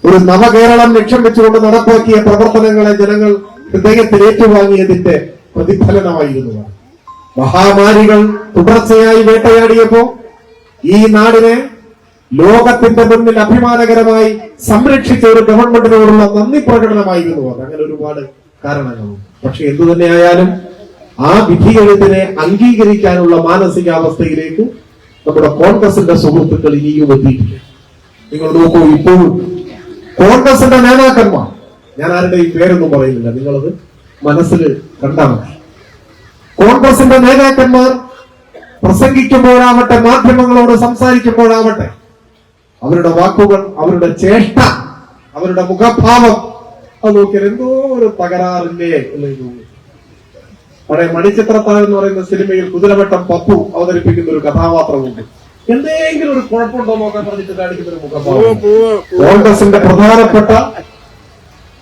S1: ഒരു നവകേരളം ലക്ഷ്യം വെച്ചുകൊണ്ട് നടപ്പാക്കിയ പ്രവർത്തനങ്ങളെ ജനങ്ങൾ ഹൃദയത്തിൽ ഏറ്റുവാങ്ങിയതിന്റെ പ്രതിഫലനമായിരുന്നു. മഹാമാരികൾ തുടർച്ചയായി വേട്ടയാടിയപ്പോ ഈ നാടിനെ ലോകത്തിന്റെ മുന്നിൽ അഭിമാനകരമായി സംരക്ഷിച്ച ഒരു ഗവൺമെന്റിനോടുള്ള നന്ദി പ്രകടനമായിരുന്നു അത്. അങ്ങനെ ഒരുപാട് കാരണങ്ങളുണ്ട്. പക്ഷെ എന്തുതന്നെയായാലും ആ വിധിയെഴുത്തിനെ അംഗീകരിക്കാനുള്ള മാനസികാവസ്ഥയിലേക്ക് നമ്മുടെ കോൺഗ്രസിന്റെ സുഹൃത്തുക്കൾ ഇനിയും എത്തിയിട്ടില്ല. നിങ്ങൾ നോക്കൂ, ഇപ്പോഴും കോൺഗ്രസിന്റെ നേതാക്കന്മാർ, ഞാൻ ആരുടെയും പേരൊന്നും പറയുന്നില്ല, നിങ്ങളത് മനസ്സിൽ കണ്ടാൽ മതി. കോൺഗ്രസിന്റെ നേതാക്കന്മാർ പ്രസംഗിക്കുമ്പോഴാവട്ടെ, മാധ്യമങ്ങളോട് സംസാരിക്കുമ്പോഴാവട്ടെ, അവരുടെ വാക്കുകൾ, അവരുടെ ചേഷ്ട, അവരുടെ മുഖഭാവം അത് നോക്കിയാൽ എന്തോ ഒരു തകരാറില്ലേ എന്ന് തോന്നുന്നു. പഴയ മണിച്ചിത്രത്താഴ് എന്ന് പറയുന്ന സിനിമയിൽ കുതിരവട്ടം പപ്പു അവതരിപ്പിക്കുന്ന ഒരു കഥാപാത്രമുണ്ട്. എന്തെങ്കിലും ഒരു കുഴപ്പമുണ്ടോ നോക്കാൻ പറഞ്ഞിട്ട് കാണിക്കുന്ന ഒരു മുഖഭാവം. കോൺഗ്രസിന്റെ പ്രധാനപ്പെട്ട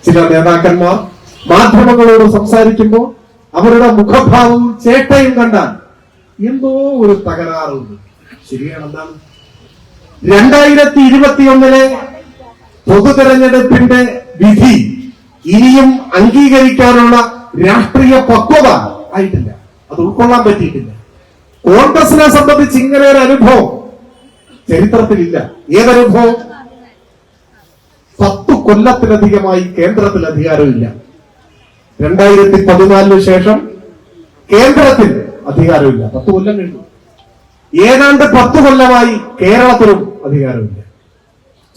S1: ചില നേതാക്കന്മാർ മാധ്യമങ്ങളോട് സംസാരിക്കുമ്പോൾ അവരുടെ മുഖഭാവവും ചേട്ടയും കണ്ടാൽ എന്തോ ഒരു തകരാറുണ്ട്. ശരിയാണെന്താണ്? 2021 പൊതു തെരഞ്ഞെടുപ്പിന്റെ വിധി ഇനിയും അംഗീകരിക്കാനുള്ള രാഷ്ട്രീയ പക്വത ആയിട്ടില്ല. അത് ഉൾക്കൊള്ളാൻ പറ്റിയിട്ടില്ല. കോൺഗ്രസിനെ സംബന്ധിച്ച് ഇങ്ങനെ ഒരു അനുഭവം ചരിത്രത്തിലില്ല. ഏതനുഭവം? 10 കൊല്ലത്തിലധികമായി കേന്ദ്രത്തിൽ അധികാരമില്ല. 2014 ശേഷം കേന്ദ്രത്തിൽ അധികാരമില്ല. 10 കൊല്ലം കഴിഞ്ഞു. ഏതാണ്ട് 10 കൊല്ലമായി കേരളത്തിലും അധികാരമില്ല.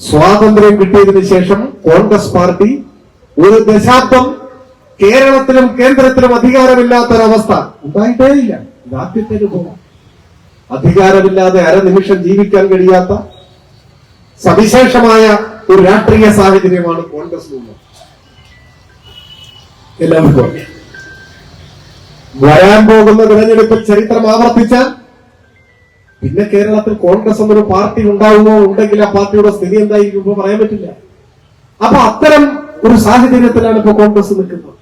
S1: സ്വാതന്ത്ര്യം കിട്ടിയതിനു ശേഷം കോൺഗ്രസ് പാർട്ടി ഒരു ദശാബ്ദം കേരളത്തിലും കേന്ദ്രത്തിലും അധികാരമില്ലാത്തൊരവസ്ഥ ഉണ്ടായിട്ടേയില്ല. ഇതാദ്യത്തെ അനുഭവം. അധികാരമില്ലാതെ അരനിമിഷം ജീവിക്കാൻ കഴിയാത്ത സവിശേഷമായ ഒരു രാഷ്ട്രീയ സാഹചര്യമാണ് കോൺഗ്രസിനുള്ളത്. എല്ലാവർക്കും വരാൻ പോകുന്ന തെരഞ്ഞെടുപ്പിൽ ചരിത്രം ആവർത്തിച്ചാൽ പിന്നെ കേരളത്തിൽ കോൺഗ്രസ് എന്നൊരു പാർട്ടി ഉണ്ടാവുമോ? ഉണ്ടെങ്കിൽ ആ പാർട്ടിയുടെ സ്ഥിതി എന്തായിരിക്കും ഇപ്പൊ പറയാൻ പറ്റില്ല. അപ്പൊ അത്തരം ഒരു സാഹചര്യത്തിലാണ് ഇപ്പൊ കോൺഗ്രസ് നിൽക്കുന്നത്.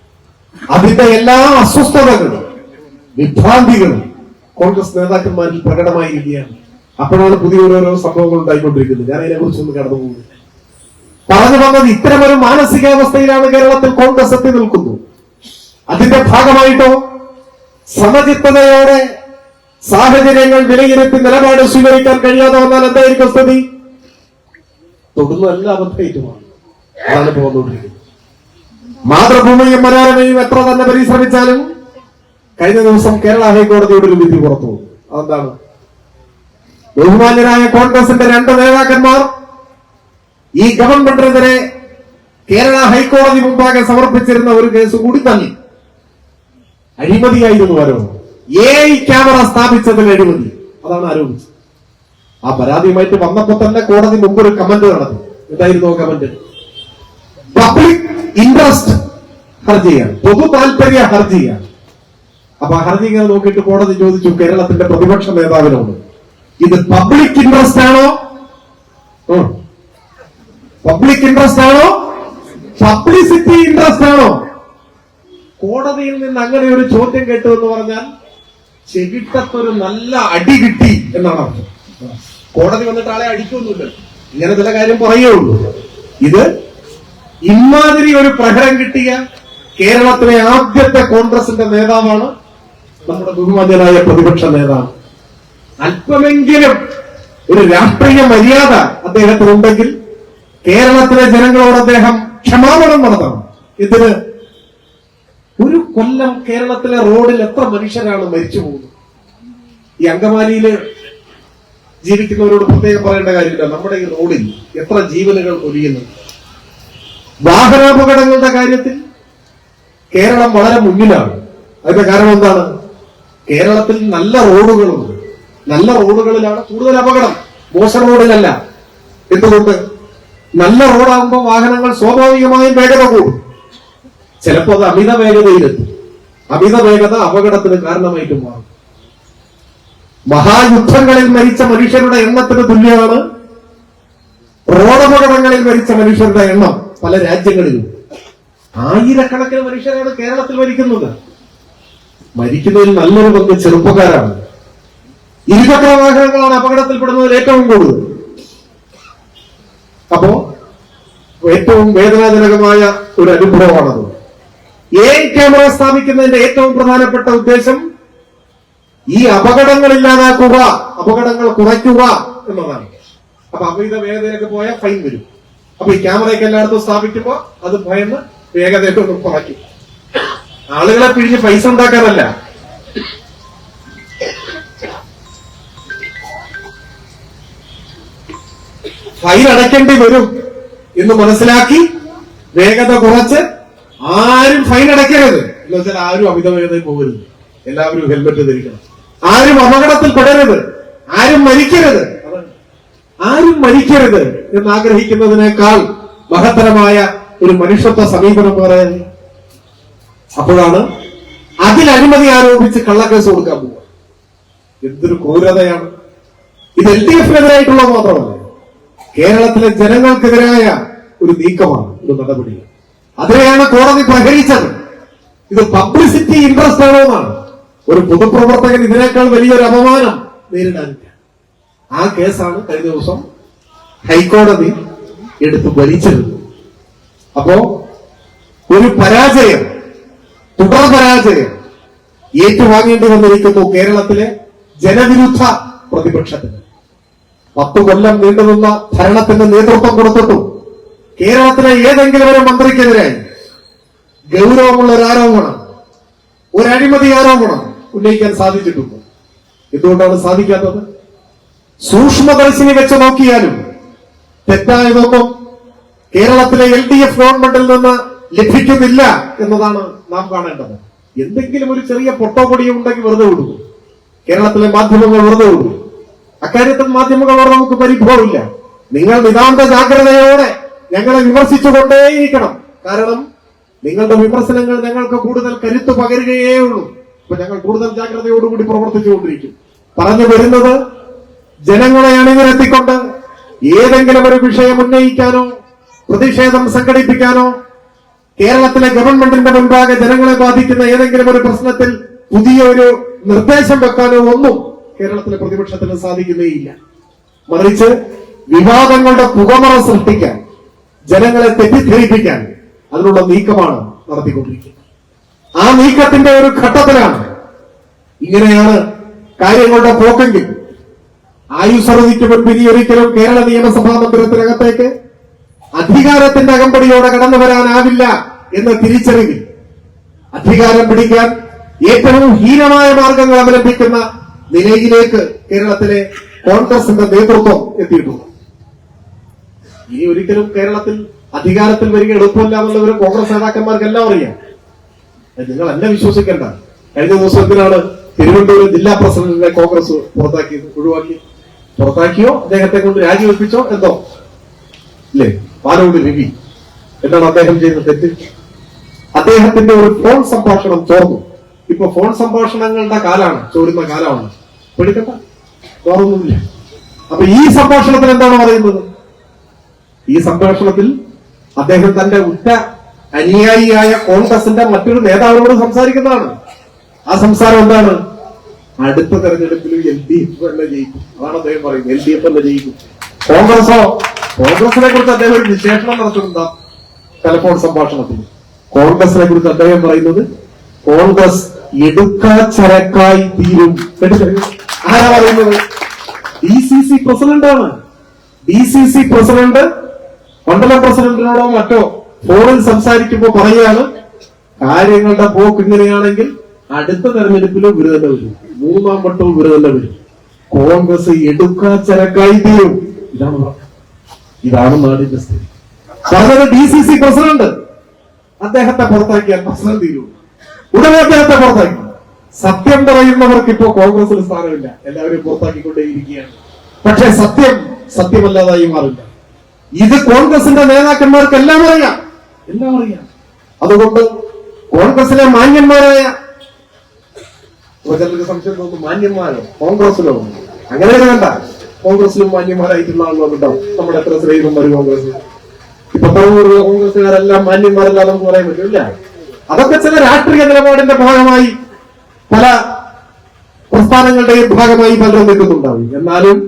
S1: അതിന്റെ എല്ലാ അസ്വസ്ഥതകളും വിഭ്രാന്തികളും കോൺഗ്രസ് നേതാക്കന്മാരിൽ പ്രകടമായിരിക്കുകയാണ്. അപ്പോഴാണ് പുതിയ ഓരോരോ സംഭവങ്ങൾ ഉണ്ടായിക്കൊണ്ടിരിക്കുന്നത്. ഞാൻ അതിനെ കുറിച്ചൊന്ന് കടന്നു പോകുന്നു. പറഞ്ഞു വന്നത് ഇത്തരമൊരു മാനസികാവസ്ഥയിലാണ് കേരളത്തിൽ കോൺഗ്രസ് എത്തി നിൽക്കുന്നു. അതിന്റെ ഭാഗമായിട്ടോ സമചിത്തതയോടെ സാഹചര്യങ്ങൾ വിലയിരുത്തി നിലപാട് സ്വീകരിക്കാൻ കഴിയാതെ വന്നാൽ എന്തായിരിക്കും സ്ഥിതി? തുടർന്ന് എല്ലാ അബദ്ധമായിട്ടുമാണ്. അതാണ് പോന്നുകൊണ്ടിരിക്കുന്നത്. മാതൃഭൂമിയും മനോരമയും എത്ര തന്നെ പരിശ്രമിച്ചാലും കഴിഞ്ഞ ദിവസം കേരള ഹൈക്കോടതിയുടെ ഒരു വിധി പുറത്തു വന്നു. അതെന്താണ്? ബഹുമാന്യരായ കോൺഗ്രസിന്റെ 2 നേതാക്കന്മാർ ഈ ഗവൺമെന്റിനെതിരെ കേരള ഹൈക്കോടതി മുമ്പാകെ സമർപ്പിച്ചിരുന്ന ഒരു കേസ് കൂടി തള്ളി. അഴിമതിയായിരുന്നു ആരോപണം. ക്യാമറ സ്ഥാപിച്ചതിൽ അഴിമതി, അതാണ് ആരോപിച്ചത്. ആ പരാതിയുമായിട്ട് വന്നപ്പോ തന്നെ കോടതി മുമ്പ് ഒരു കമന്റ് നടത്തി. എന്തായിരുന്നു കമന്റ്? പബ്ലിക് ഇൻട്രസ്റ്റ് ഹർജിയാണ്, പൊതു താല്പര്യ ഹർജിയാണ്. അപ്പൊ ഹർജി ഇങ്ങനെ നോക്കിയിട്ട് കോടതി ചോദിച്ചു കേരളത്തിന്റെ പ്രതിപക്ഷ നേതാവിനോട്, ഇത് പബ്ലിക് ഇൻട്രസ്റ്റ് ആണോ, പബ്ലിക് ഇൻട്രസ്റ്റ് ആണോ, പബ്ലിസിറ്റി ഇൻട്രസ്റ്റ് ആണോ? കോടതിയിൽ നിന്ന് അങ്ങനെ ഒരു ചോദ്യം കേട്ടു എന്ന് പറഞ്ഞാൽ ചെവിട്ടത്തൊരു നല്ല അടി കിട്ടി എന്നാണ് അർത്ഥം. കോടതി വന്നിട്ട് ആളെ അടിക്കൊന്നുമില്ല, ഇങ്ങനെ ചില കാര്യം പറയുള്ളൂ. ഇത് ഇമാതിരി ഒരു പ്രഹരം കിട്ടിയ കേരളത്തിലെ ആദ്യത്തെ കോൺഗ്രസിന്റെ നേതാവാണ് നമ്മുടെ ബഹുമാന്യനായ പ്രതിപക്ഷ നേതാവ്. അല്പമെങ്കിലും ഒരു രാഷ്ട്രീയ മര്യാദ അദ്ദേഹത്തിനുണ്ടെങ്കിൽ കേരളത്തിലെ ജനങ്ങളോട് അദ്ദേഹം ക്ഷമാപണം നടത്തണം. ഇതിന് ഒരു കൊല്ലം കേരളത്തിലെ റോഡിൽ എത്ര മനുഷ്യരാണ് മരിച്ചു പോകുന്നത്? ഈ അങ്കമാലിയില് ജീവിക്കുന്നവരോട് പ്രത്യേകം പറയേണ്ട കാര്യമില്ല. നമ്മുടെ ഈ റോഡിൽ എത്ര ജീവനുകൾ ഒലിയുന്നു. വാഹനാപകടങ്ങളുടെ കാര്യത്തിൽ കേരളം വളരെ മുന്നിലാണ്. അതിന്റെ കാരണം എന്താണ്? കേരളത്തിൽ നല്ല റോഡുകളുണ്ട്. നല്ല റോഡുകളിലാണ് കൂടുതൽ അപകടം, മോശം റോഡിലല്ല. എന്തുകൊണ്ട്? നല്ല റോഡാകുമ്പോൾ വാഹനങ്ങൾ സ്വാഭാവികമായും വേഗത കൂടും. ചിലപ്പോൾ അത് അമിത വേഗതയിലെത്തും. അമിത വേഗത അപകടത്തിന് കാരണമായിട്ട് മാറും. മഹായുദ്ധങ്ങളിൽ മരിച്ച മനുഷ്യരുടെ എണ്ണത്തിന് തുല്യമാണ് റോഡപകടങ്ങളിൽ മരിച്ച മനുഷ്യരുടെ എണ്ണം പല രാജ്യങ്ങളിലും. ആയിരക്കണക്കിന് മനുഷ്യരാണ് കേരളത്തിൽ മരിക്കുന്നത്. മരിക്കുന്നതിൽ നല്ലൊരു പങ്ക് ചെറുപ്പക്കാരാണ്. ഇരുചക്ര വാഹനങ്ങളാണ് അപകടത്തിൽപ്പെടുന്നതിൽ ഏറ്റവും കൂടുതൽ. അപ്പോ ഏറ്റവും വേദനാജനകമായ ഒരു അനുഭവമാണത്. ക്യാമറ സ്ഥാപിക്കുന്നതിന്റെ ഏറ്റവും പ്രധാനപ്പെട്ട ഉദ്ദേശം ഈ അപകടങ്ങൾ ഇല്ലാതാക്കുക, അപകടങ്ങൾ കുറയ്ക്കുക എന്നതാണ്. അപ്പൊ അമിത വേഗതയിലേക്ക് പോയാൽ ഫൈൻ വരും. അപ്പൊ ഈ ക്യാമറയൊക്കെ എല്ലായിടത്തും സ്ഥാപിക്കുമ്പോ അത് ഭയന്ന് വേഗതയൊക്കെ ഒന്ന് കുറയ്ക്കും. ആളുകളെ പിഴിഞ്ഞ് പൈസ ഉണ്ടാക്കാനല്ല. ഫൈൻ അടയ്ക്കേണ്ടി വരും എന്ന് മനസ്സിലാക്കി വേഗത കുറച്ച് ആരും ഫൈൻ അടയ്ക്കരുത് എന്ന് വെച്ചാൽ ആരും അമിത വേഗതയിൽ പോകരുത്. എല്ലാവരും ഹെൽമെറ്റ് ധരിക്കണം. ആരും അപകടത്തിൽ പെടരുത്. ആരും മരിക്കരുത്. ആരും മരിക്കരുത് എന്നാഗ്രഹിക്കുന്നതിനേക്കാൾ മഹത്തരമായ ഒരു മനുഷ്യത്വ സമീപനം പറയാൻ. അപ്പോഴാണ് അതിൽ അഴിമതി ആരോപിച്ച് കള്ളക്കേസ് കൊടുക്കാൻ പോവുക. എന്തൊരു ക്രൂരതയാണ് ഇത്! LDF-നെതിരായിട്ടുള്ളത് മാത്രമല്ല, കേരളത്തിലെ ജനങ്ങൾക്കെതിരായ ഒരു നീക്കമാണ്, ഒരു നടപടി. അതിനെയാണ് കോടതി പ്രഹരിച്ചത്. ഇത് പബ്ലിസിറ്റി ഇൻട്രസ്റ്റ് ആണോ എന്നാണ്. ഒരു പൊതുപ്രവർത്തകൻ ഇതിനേക്കാൾ വലിയൊരു അപമാനം നേരിടാനില്ല. ആ കേസാണ് കഴിഞ്ഞ ദിവസം ഹൈക്കോടതി എടുത്ത് ഭരിച്ചത്. അപ്പോ ഒരു പരാജയം, തുടർ പരാജയം ഏറ്റുവാങ്ങേണ്ടി വന്നിരിക്കുന്നു കേരളത്തിലെ ജനവിരുദ്ധ പ്രതിപക്ഷത്തിന്. 10 കൊല്ലം നീണ്ടുനിന്ന ഭരണത്തിന് നേതൃത്വം കൊടുത്തിട്ടും കേരളത്തിലെ ഏതെങ്കിലും ഒരു മന്ത്രിക്കെതിരായി ഗൗരവമുള്ള ഒരു ആരോപണം, ഒരു അഴിമതി ആരോപണം ഉന്നയിക്കാൻ സാധിച്ചിട്ടുണ്ട്. എന്തുകൊണ്ടാണ് സാധിക്കാത്തത്? സൂക്ഷ്മദർശിനി വെച്ച് നോക്കിയാലും തെറ്റായതൊന്നും കേരളത്തിലെ LDF ഗവൺമെന്റിൽ നിന്ന് ലഭിക്കുന്നില്ല എന്നതാണ് നാം കാണേണ്ടത്. എന്തെങ്കിലും ഒരു ചെറിയ പൊട്ടോ പൊടിയോ ഉണ്ടെങ്കിൽ വെറുതെ വിടും. കേരളത്തിലെ മാധ്യമങ്ങൾ വെറുതെ വിടും. അക്കാര്യത്തിൽ മാധ്യമങ്ങളോട് നമുക്ക് പരിഭവമില്ല. നിങ്ങൾ നിതാന്ത ജാഗ്രതയോടെ ഞങ്ങളെ വിമർശിച്ചുകൊണ്ടേയിരിക്കണം. കാരണം നിങ്ങളുടെ വിമർശനങ്ങൾ ഞങ്ങൾക്ക് കൂടുതൽ കരുത്ത് പകരുകയേ ഉള്ളൂ. അപ്പൊ ഞങ്ങൾ കൂടുതൽ ജാഗ്രതയോടുകൂടി പ്രവർത്തിച്ചുകൊണ്ടിരിക്കും. പറഞ്ഞു വരുന്നത്, ജനങ്ങളെ അണിനിരത്തിക്കൊണ്ട് ഏതെങ്കിലും ഒരു വിഷയം ഉന്നയിക്കാനോ പ്രതിഷേധം സംഘടിപ്പിക്കാനോ കേരളത്തിലെ ഗവൺമെന്റിന്റെ മുൻപാകെ ജനങ്ങളെ ബാധിക്കുന്ന ഏതെങ്കിലും ഒരു പ്രശ്നത്തിൽ പുതിയ ഒരു നിർദ്ദേശം വെക്കാനോ ഒന്നും കേരളത്തിലെ പ്രതിപക്ഷത്തിന് സാധിക്കുന്നേയില്ല. മറിച്ച് വിവാദങ്ങളുടെ പുകമറ സൃഷ്ടിക്കാൻ, ജനങ്ങളെ തെറ്റിദ്ധരിപ്പിക്കാൻ അതിനുള്ള നീക്കമാണ് നടത്തിക്കൊണ്ടിരിക്കുന്നത്. ആ നീക്കത്തിന്റെ ഒരു ഘട്ടത്തിലാണ് ഇങ്ങനെയാണ് കാര്യങ്ങളുടെ പോക്കെങ്കിൽ ആയുസ്സറുതിക്ക് മുൻപ് ഇനി ഒരിക്കലും കേരള നിയമസഭാ മന്ദിരത്തിനകത്തേക്ക് അധികാരത്തിന്റെ അകമ്പടിയോടെ കടന്നു വരാനാവില്ല എന്ന തിരിച്ചറിവിൽ അധികാരം പിടിക്കാൻ ഏറ്റവും ഹീനമായ മാർഗങ്ങൾ അവലംബിക്കുന്ന നിലയിലേക്ക് കേരളത്തിലെ കോൺഗ്രസിന്റെ നേതൃത്വം എത്തിയിട്ടുണ്ട്. ഇനി ഒരിക്കലും കേരളത്തിൽ അധികാരത്തിൽ വരിക എളുപ്പമല്ല എന്നുള്ളവർ കോൺഗ്രസ് നേതാക്കന്മാർക്കെല്ലാം അറിയാം. നിങ്ങൾ എന്നെ വിശ്വസിക്കേണ്ട. കഴിഞ്ഞ ദിവസം എന്തിനാണ് തിരുവനന്തപുരം ജില്ലാ പ്രസിഡന്റിനെ കോൺഗ്രസ് പുറത്താക്കിയോ അദ്ദേഹത്തെ കൊണ്ട് രാജിവെപ്പിച്ചോ എന്തോ ഇല്ലേ? പാലോട് രവി എന്താണ് അദ്ദേഹം ചെയ്യുന്ന തെറ്റ്? അദ്ദേഹത്തിന്റെ ഒരു ഫോൺ സംഭാഷണം ചോർന്നു. ഇപ്പൊ ഫോൺ സംഭാഷണങ്ങളുടെ കാലാണ്, ചോരുന്ന കാലമാണ്. പേടിക്കണ്ട, ചോർന്നില്ല. അപ്പൊ ഈ സംഭാഷണത്തിൽ എന്താണ് പറയുന്നത്? ഈ സംഭാഷണത്തിൽ അദ്ദേഹം തന്റെ ഉറ്റ അനുയായിയായ കോൺഗ്രസിന്റെ മറ്റൊരു നേതാവിനോട് സംസാരിക്കുന്നതാണ്. ആ സംസാരം എന്താണ്? അടുത്ത തെരഞ്ഞെടുപ്പിൽ LDF തന്നെ ജയിക്കും. അതാണ് അദ്ദേഹം പറയുന്നത്. LDF തന്നെ ജയിക്കും. കോൺഗ്രസിനെ കുറിച്ച് അദ്ദേഹം ഒരു വിശേഷണം നടത്തുന്നുണ്ടാ ടെലിഫോൺ സംഭാഷണത്തിൽ. കോൺഗ്രസിനെ കുറിച്ച് അദ്ദേഹം പറയുന്നത് കോൺഗ്രസ് എടുക്കാച്ചരക്കായി തീരും. ആരാ പറയുന്നത്? DCC പ്രസിഡന്റാണ്. DCC പ്രസിഡന്റ് മണ്ഡലം പ്രസിഡന്റിനോടോ മറ്റോ ഫോണിൽ സംസാരിക്കുമ്പോൾ പറയുകയാണ് കാര്യങ്ങളുടെ പോക്ക് ഇങ്ങനെയാണെങ്കിൽ അടുത്ത തെരഞ്ഞെടുപ്പിലും ഇവര് തന്നെ വരും, 3ാം വട്ടവും ഇവര് തന്നെ വരും. കോൺഗ്രസ് എടുക്കാച്ചരക്കായി തീരും. ഇതാണ് നാടിന്റെ സ്ഥിതി. പറഞ്ഞത് DCC പ്രസിഡന്റ് അദ്ദേഹത്തെ പുറത്താക്കിയാൽ പ്രശ്നം തീരും. ഉടനെ അദ്ദേഹത്തെ പുറത്താക്കി. സത്യം പറയുന്നവർക്ക് ഇപ്പോ കോൺഗ്രസിൽ സ്ഥാനമില്ല, എല്ലാവരും പുറത്താക്കിക്കൊണ്ടേയിരിക്കുകയാണ്. പക്ഷെ സത്യം സത്യമല്ലാതായി മാറില്ല. ഇത് കോൺഗ്രസിന്റെ നേതാക്കന്മാർക്ക് എല്ലാം അറിയാം. അതുകൊണ്ട് കോൺഗ്രസിലെ മാന്യന്മാരായ ചിലർക്ക് സംശയം തോന്നുന്നു, മാന്യന്മാരോ കോൺഗ്രസിലോ? അങ്ങനെ വേണ്ട. കോൺഗ്രസിലും മാന്യന്മാരായിട്ടുള്ള ആളുകളുണ്ടാവും. നമ്മുടെ എത്ര സ്ത്രീകന്മാർ കോൺഗ്രസ്, ഇപ്പൊ കോൺഗ്രസുകാരെല്ലാം മാന്യന്മാരല്ല നമുക്ക് പറയാൻ പറ്റില്ല. അതൊക്കെ ചില രാഷ്ട്രീയ നിലപാടിന്റെ ഭാഗമായി പല പ്രസ്ഥാനങ്ങളുടെയും ഭാഗമായി പലരും നിൽക്കുന്നുണ്ടാവും. എന്നാലും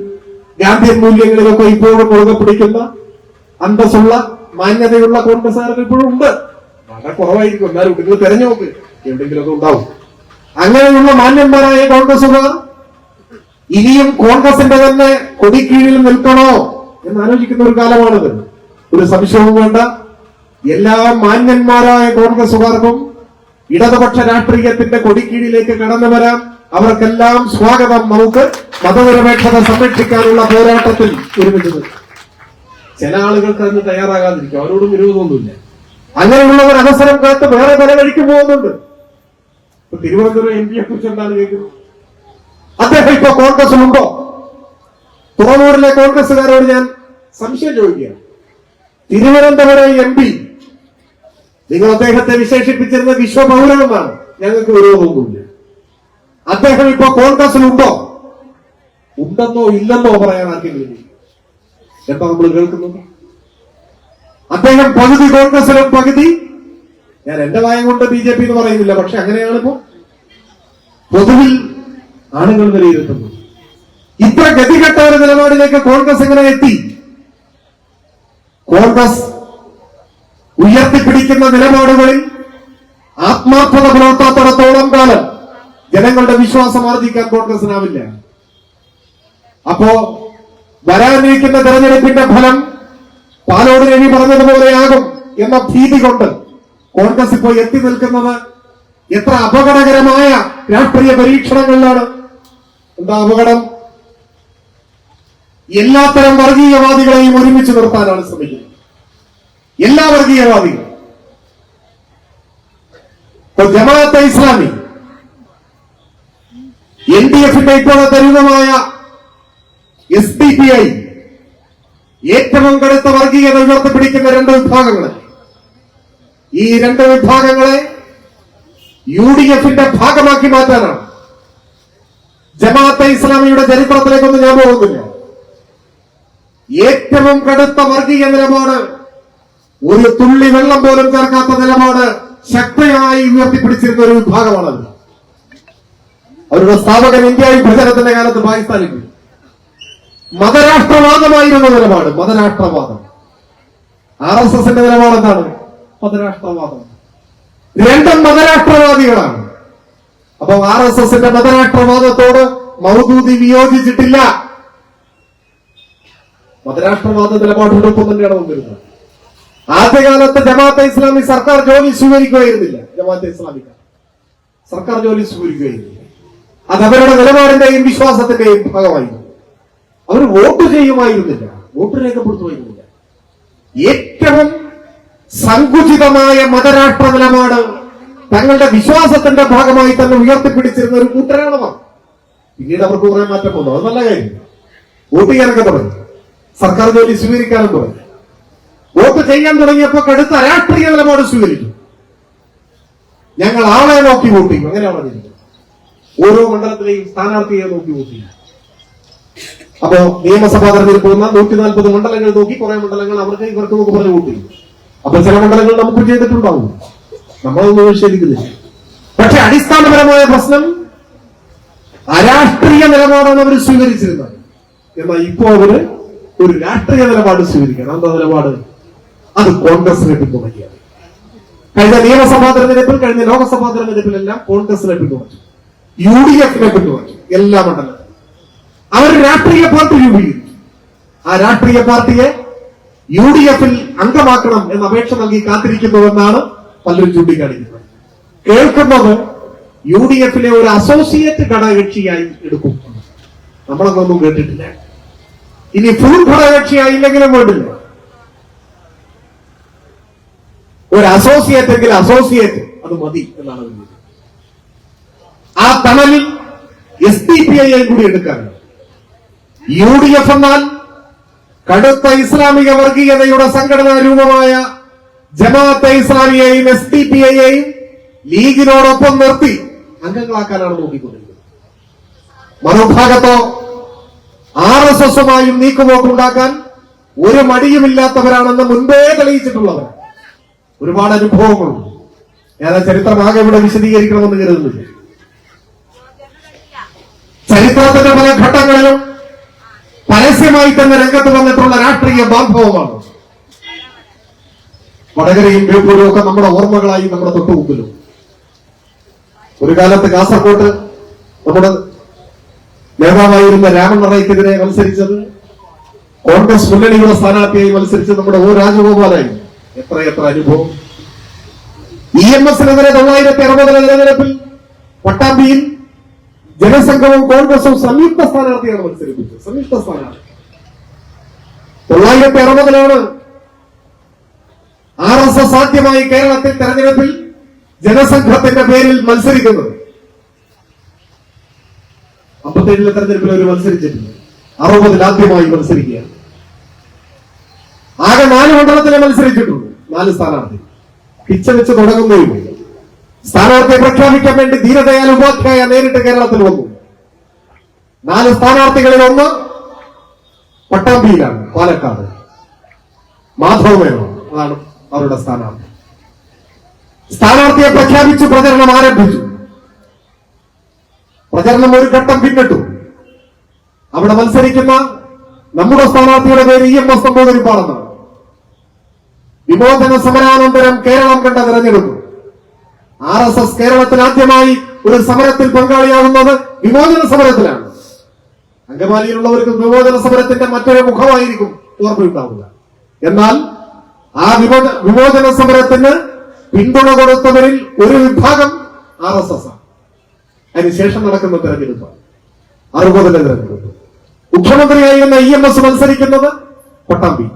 S1: ഗാന്ധിയൻ മൂല്യങ്ങളിലൊക്കെ ഇപ്പോഴും മുറുകെ പിടിക്കുന്ന അന്തസ്സുള്ള മാന്യതയുള്ള കോൺഗ്രസുകാർക്ക് ഇപ്പോഴും ഉണ്ട്. വളരെ കുറവായിരിക്കും, എന്നാലും നിങ്ങൾ തെരഞ്ഞു നോക്ക്, എവിടെയെങ്കിലുമൊക്കെ ഉണ്ടാവും. അങ്ങനെയുള്ള മാന്യന്മാരായ കോൺഗ്രസുകാർ ഇനിയും കോൺഗ്രസിന്റെ തന്നെ കൊടിക്കീഴിൽ നിൽക്കണോ എന്ന് ആലോചിക്കുന്ന ഒരു കാലമാണിത്. ഒരു സംശയവും വേണ്ട. എല്ലാ മാന്യന്മാരായ കോൺഗ്രസുകാർക്കും ഇടതുപക്ഷ രാഷ്ട്രീയത്തിന്റെ കൊടിക്കീഴിലേക്ക് കടന്നു വരാം. അവർക്കെല്ലാം സ്വാഗതം. നമുക്ക് മതനിരപേക്ഷത സംരക്ഷിക്കാനുള്ള പോരാട്ടത്തിൽ ഒരുമിച്ചത്. ചില ആളുകൾക്ക് അതിന് തയ്യാറാകാതിരിക്കും, അവരോടും വിരോധമൊന്നുമില്ല. അങ്ങനെയുള്ളവർ അവസരം കാത്ത് വേറെ പല വഴിക്ക് പോകുന്നുണ്ട്. തിരുവനന്തപുരം MP കുറിച്ച് എന്താണ് കേൾക്കുന്നത്? അദ്ദേഹം ഇപ്പൊ കോൺഗ്രസിലുണ്ടോ? തുറവൂരിലെ കോൺഗ്രസുകാരോട് ഞാൻ സംശയം ചോദിക്കുകയാണ്. തിരുവനന്തപുരം MP നിങ്ങൾ അദ്ദേഹത്തെ വിശേഷിപ്പിച്ചിരുന്ന വിശ്വപൗരമെന്നാണ്. ഞങ്ങൾക്ക് വിരോധമൊന്നുമില്ല. അദ്ദേഹം ഇപ്പൊ കോൺഗ്രസിലുണ്ടോ? ഉണ്ടെന്നോ ഇല്ലെന്നോ പറയാൻ ആർക്കെങ്കിലും എന്താ നമ്മൾ കേൾക്കുന്നത്? അദ്ദേഹം പകുതി കോൺഗ്രസിലും പകുതി, ഞാൻ എന്റെ വായം കൊണ്ട് BJP എന്ന് പറയുന്നില്ല, പക്ഷെ അങ്ങനെയാണിപ്പോ പൊതുവിൽ ആളുകൾ വിലയിരുത്തുന്നത്. ഇത്ര ഗതികെട്ട ഒരു നിലപാടിലേക്ക് കോൺഗ്രസ് എങ്ങനെ എത്തി? കോൺഗ്രസ് ഉയർത്തിപ്പിടിക്കുന്ന നിലപാടുകളിൽ ആത്മാർത്ഥത പുലർത്താത്തിടത്തോളം കാലം ജനങ്ങളുടെ വിശ്വാസം ആർജിക്കാൻ കോൺഗ്രസിനാവില്ല. അപ്പോ വരാനിരിക്കുന്ന തെരഞ്ഞെടുപ്പിന്റെ ഫലം പാലോട് രവി പറഞ്ഞതുപോലെയാകും എന്ന ഭീതി കൊണ്ട് കോൺഗ്രസ് ഇപ്പോൾ എത്തി നിൽക്കുന്നത് എത്ര അപകടകരമായ രാഷ്ട്രീയ പരീക്ഷണങ്ങളിലാണ്. എന്താ അപകടം? എല്ലാത്തരം വർഗീയവാദികളെയും ഒരുമിച്ച് നിർത്താനാണ് ശ്രമിക്കുന്നത്. എല്ലാ വർഗീയവാദികളും. ജമാഅത്തെ ഇസ്ലാമി, LDF-ന്റെ ഇപ്പോഴത്തെ രൂപമായ SDPI, ഏറ്റവും കടുത്ത വർഗീയത ഉയർത്തിപ്പിടിക്കുന്ന 2 വിഭാഗങ്ങളെ, ഈ 2 വിഭാഗങ്ങളെ UDF-ന്റെ ഭാഗമാക്കി മാറ്റാനാണ്. ജമാഅത്തെ ഇസ്ലാമിയുടെ ചരിത്രത്തിലേക്കൊന്നും ഞാൻ പോകുന്നില്ല. ഏറ്റവും കടുത്ത വർഗീയ നിലപാട്, ഒരു തുള്ളി വെള്ളം പോലും ചേർക്കാത്ത നിലപാട് ശക്തമായി ഉയർത്തിപ്പിടിച്ചിരുന്ന ഒരു വിഭാഗമാണത്. അവരുടെ സ്ഥാപകൻ ഇന്ത്യ വിഭജനത്തിന്റെ കാലത്ത് പാകിസ്ഥാനിൽ മതരാഷ്ട്രവാദമായിരുന്നു നിലപാട്. മതരാഷ്ട്രവാദം. RSSന്റെ നിലപാട് എന്താണ്? മതരാഷ്ട്രവാദം. 2 മതരാഷ്ട്രവാദികളാണ്. അപ്പൊ RSSന്റെ മതരാഷ്ട്രവാദത്തോട് മൗദൂദി വിയോജിച്ചിട്ടില്ല. മതരാഷ്ട്രവാദ നിലപാടിനൊപ്പം തന്നെയാണ് വന്നിരുന്നത്. ആദ്യകാലത്ത് ജമാഅത്തെ ഇസ്ലാമി സർക്കാർ ജോലി സ്വീകരിക്കുകയായിരുന്നില്ല. ജമാഅത്തെ ഇസ്ലാമിക്ക് സർക്കാർ ജോലി സ്വീകരിക്കുകയായിരുന്നില്ല. അത് അവരുടെ നിലപാടിന്റെയും വിശ്വാസത്തിന്റെയും ഭാഗമായിരുന്നു. അവർ വോട്ട് ചെയ്യുമായിരുന്നില്ല, വോട്ട് രേഖപ്പെടുത്തുമായിരുന്നില്ല. ഏറ്റവും സങ്കുചിതമായ മതരാഷ്ട്ര നിലപാട് തങ്ങളുടെ വിശ്വാസത്തിന്റെ ഭാഗമായി തന്നെ ഉയർത്തിപ്പിടിച്ചിരുന്ന ഒരു കൂട്ടരാണവർ. പിന്നീട് അവർക്ക് കുറെ മാറ്റം വന്നു. അത് നല്ല കാര്യം. വോട്ട് ചെയ്യാനൊക്കെ തുടങ്ങി, സർക്കാർ ജോലി സ്വീകരിക്കാനും തുടങ്ങി. വോട്ട് ചെയ്യാൻ തുടങ്ങിയപ്പോൾ കടുത്ത രാഷ്ട്രീയ നിലപാട് സ്വീകരിക്കും. ഞങ്ങൾ ആളെ നോക്കി വോട്ട് ചെയ്യും. അങ്ങനെയാണ് പറഞ്ഞിരിക്കുന്നത്. ഓരോ മണ്ഡലത്തിലെയും സ്ഥാനാർത്ഥിയെ നോക്കി വോട്ട് ചെയ്യും. അപ്പോ നിയമസഭാ തെരഞ്ഞെടുപ്പ് വന്ന 140 മണ്ഡലങ്ങൾ നോക്കി കുറെ മണ്ഡലങ്ങൾ അവർക്ക് ഇവർക്ക് നോക്കി പറഞ്ഞ് വോട്ട് ചെയ്യും. അപ്പൊ ചില മണ്ഡലങ്ങൾ നമുക്ക് ചെയ്തിട്ടുണ്ടാവും, നമ്മളൊന്നും നിഷേധിക്കുന്നില്ല. പക്ഷെ അടിസ്ഥാനപരമായ പ്രശ്നം അരാഷ്ട്രീയ നിലപാടാണ് അവർ സ്വീകരിച്ചിരുന്നത്. എന്നാൽ ഇപ്പോ അവര് ഒരു രാഷ്ട്രീയ നിലപാട് സ്വീകരിക്കണം. എന്താ നിലപാട്? അത് കോൺഗ്രസിനെ പിന്തുണയ്ക്കുകയാണ്. കഴിഞ്ഞ നിയമസഭാ തെരഞ്ഞെടുപ്പിൽ, കഴിഞ്ഞ ലോക്സഭാ തെരഞ്ഞെടുപ്പിലെല്ലാം കോൺഗ്രസിനെ പിന്തുണച്ചു, UDF-നെ പിന്തുണച്ചു. എല്ലാ മണ്ഡലത്തിലും അവർ രാഷ്ട്രീയ പാർട്ടി രൂപീകരിച്ചു. ആ രാഷ്ട്രീയ പാർട്ടിയെ UDF-ൽ അംഗമാക്കണം എന്ന അപേക്ഷ നൽകി കാത്തിരിക്കുന്നുവെന്നാണ് പലരും ചൂണ്ടിക്കാണിക്കുന്നത്. കേൾക്കുന്നത് UDF ഒരു അസോസിയേറ്റ് ഘടകകക്ഷിയായി എടുക്കും. നമ്മളൊന്നും കേട്ടിട്ടില്ല. ഇനി ഫുൾ ഘടകകക്ഷിയായില്ലെങ്കിലും വേണ്ടില്ല, ഒരു അസോസിയേറ്റ് എങ്കിൽ അസോസിയേറ്റ് അത് മതി എന്നാണ് പറഞ്ഞത്. ആ തണലിൽ SDPI കൂടി എടുക്കാറുണ്ട്. UDF എന്നാൽ കടുത്ത ഇസ്ലാമിക വർഗീയതയുടെ സംഘടനാ രൂപമായ ജമാഅത്തെ ഇസ്ലാമിയെയും SDPIയെയും ലീഗിനോടൊപ്പം നിർത്തി അംഗങ്ങളാക്കാനാണ് നോക്കിക്കൊണ്ടിരിക്കുന്നത്. മറുഭാഗത്തോ RSSുമായും നീക്കുപോക്കുണ്ടാക്കാൻ ഒരു മടിയുമില്ലാത്തവരാണെന്ന് മുൻപേ തെളിയിച്ചിട്ടുള്ളവർ. ഒരുപാട് അനുഭവങ്ങളുണ്ട്. ഞാൻ ആ ചരിത്രമാകെ ഇവിടെ വിശദീകരിക്കണമെന്ന് കരുതുന്നില്ല. ചരിത്രത്തിന്റെ പല ഘട്ടങ്ങളിലും പരസ്യമായി തന്നെ രംഗത്ത് വന്നിട്ടുള്ള രാഷ്ട്രീയ ബാന്ധവമാണ്. വടകരയും ബേപ്പൂരും ഒക്കെ നമ്മുടെ ഓർമ്മകളായി നമ്മുടെ തൊട്ടുമുമ്പിലും. ഒരു കാലത്ത് കാസർകോട്ട് നമ്മുടെ നേതാവായിരുന്ന രാമണ്ണറയ്ക്കെതിരെ മത്സരിച്ചത്, കോൺഗ്രസ് മുന്നണിയുടെ സ്ഥാനാർത്ഥിയായി മത്സരിച്ചത് നമ്മുടെ രാജഗോപാലായി. എത്രയെത്ര അനുഭവം. EMSനെതിരെ 1960 തെരഞ്ഞെടുപ്പിൽ പട്ടാമ്പിയിൽ ജനസംഘവും കോൺഗ്രസും സംയുക്ത സ്ഥാനാർത്ഥിയാണ് മത്സരിപ്പിച്ചത്. സംയുക്ത സ്ഥാനാർത്ഥി 1960 RSS ആദ്യമായി കേരളത്തിൽ തെരഞ്ഞെടുപ്പിൽ ജനസംഘത്തിന്റെ പേരിൽ മത്സരിക്കുന്നത്. 57 തെരഞ്ഞെടുപ്പിൽ അവർ മത്സരിച്ചിട്ടില്ല. 60 ആദ്യമായി മത്സരിക്കുകയാണ്. ആകെ 4 മണ്ഡലത്തിലെ മത്സരിച്ചിട്ടുള്ളൂ. 4 സ്ഥാനാർത്ഥി പിച്ചവെച്ച് തുടങ്ങുകയും സ്ഥാനാർത്ഥിയെ പ്രഖ്യാപിക്കാൻ വേണ്ടി ദീനദയാൽ ഉപാധ്യായ നേരിട്ട് കേരളത്തിൽ വന്നു. 4 സ്ഥാനാർത്ഥികളിൽ ഒന്ന് പട്ടാമ്പിയിലാണ്, പാലക്കാട്. മാധവ് മേനോൻ അതാണ് അവരുടെ സ്ഥാനാർത്ഥി. സ്ഥാനാർത്ഥിയെ പ്രഖ്യാപിച്ച് പ്രചരണം ആരംഭിച്ചു. പ്രചരണം ഒരു ഘട്ടം പിന്നിട്ടു. അവിടെ മത്സരിക്കുന്ന നമ്മുടെ സ്ഥാനാർത്ഥിയുടെ പേര് EMS നമ്പൂതിരിപ്പാടെന്നാണ്. വിമോചന സമരാനന്തരം കേരളം കണ്ട തെരഞ്ഞെടുപ്പ്. RSS കേരളത്തിൽ ആദ്യമായി ഒരു സമരത്തിൽ പങ്കാളിയാകുന്നത് വിമോചന സമരത്തിലാണ്. അങ്കമാലിയിലുള്ളവർക്ക് വിമോചന സമരത്തിന്റെ മറ്റൊരു മുഖമായിരിക്കും ഓർമ്മയുണ്ടാവുക. എന്നാൽ ആ വിമോചന സമരത്തിന് പിന്തുണ കൊടുത്തവരിൽ ഒരു വിഭാഗം RSS ആണ്. അതിനുശേഷം നടക്കുന്ന തെരഞ്ഞെടുപ്പ് 60 തെരഞ്ഞെടുപ്പ്. മുഖ്യമന്ത്രിയായിരുന്ന EMS മത്സരിക്കുന്നത് പട്ടാമ്പി.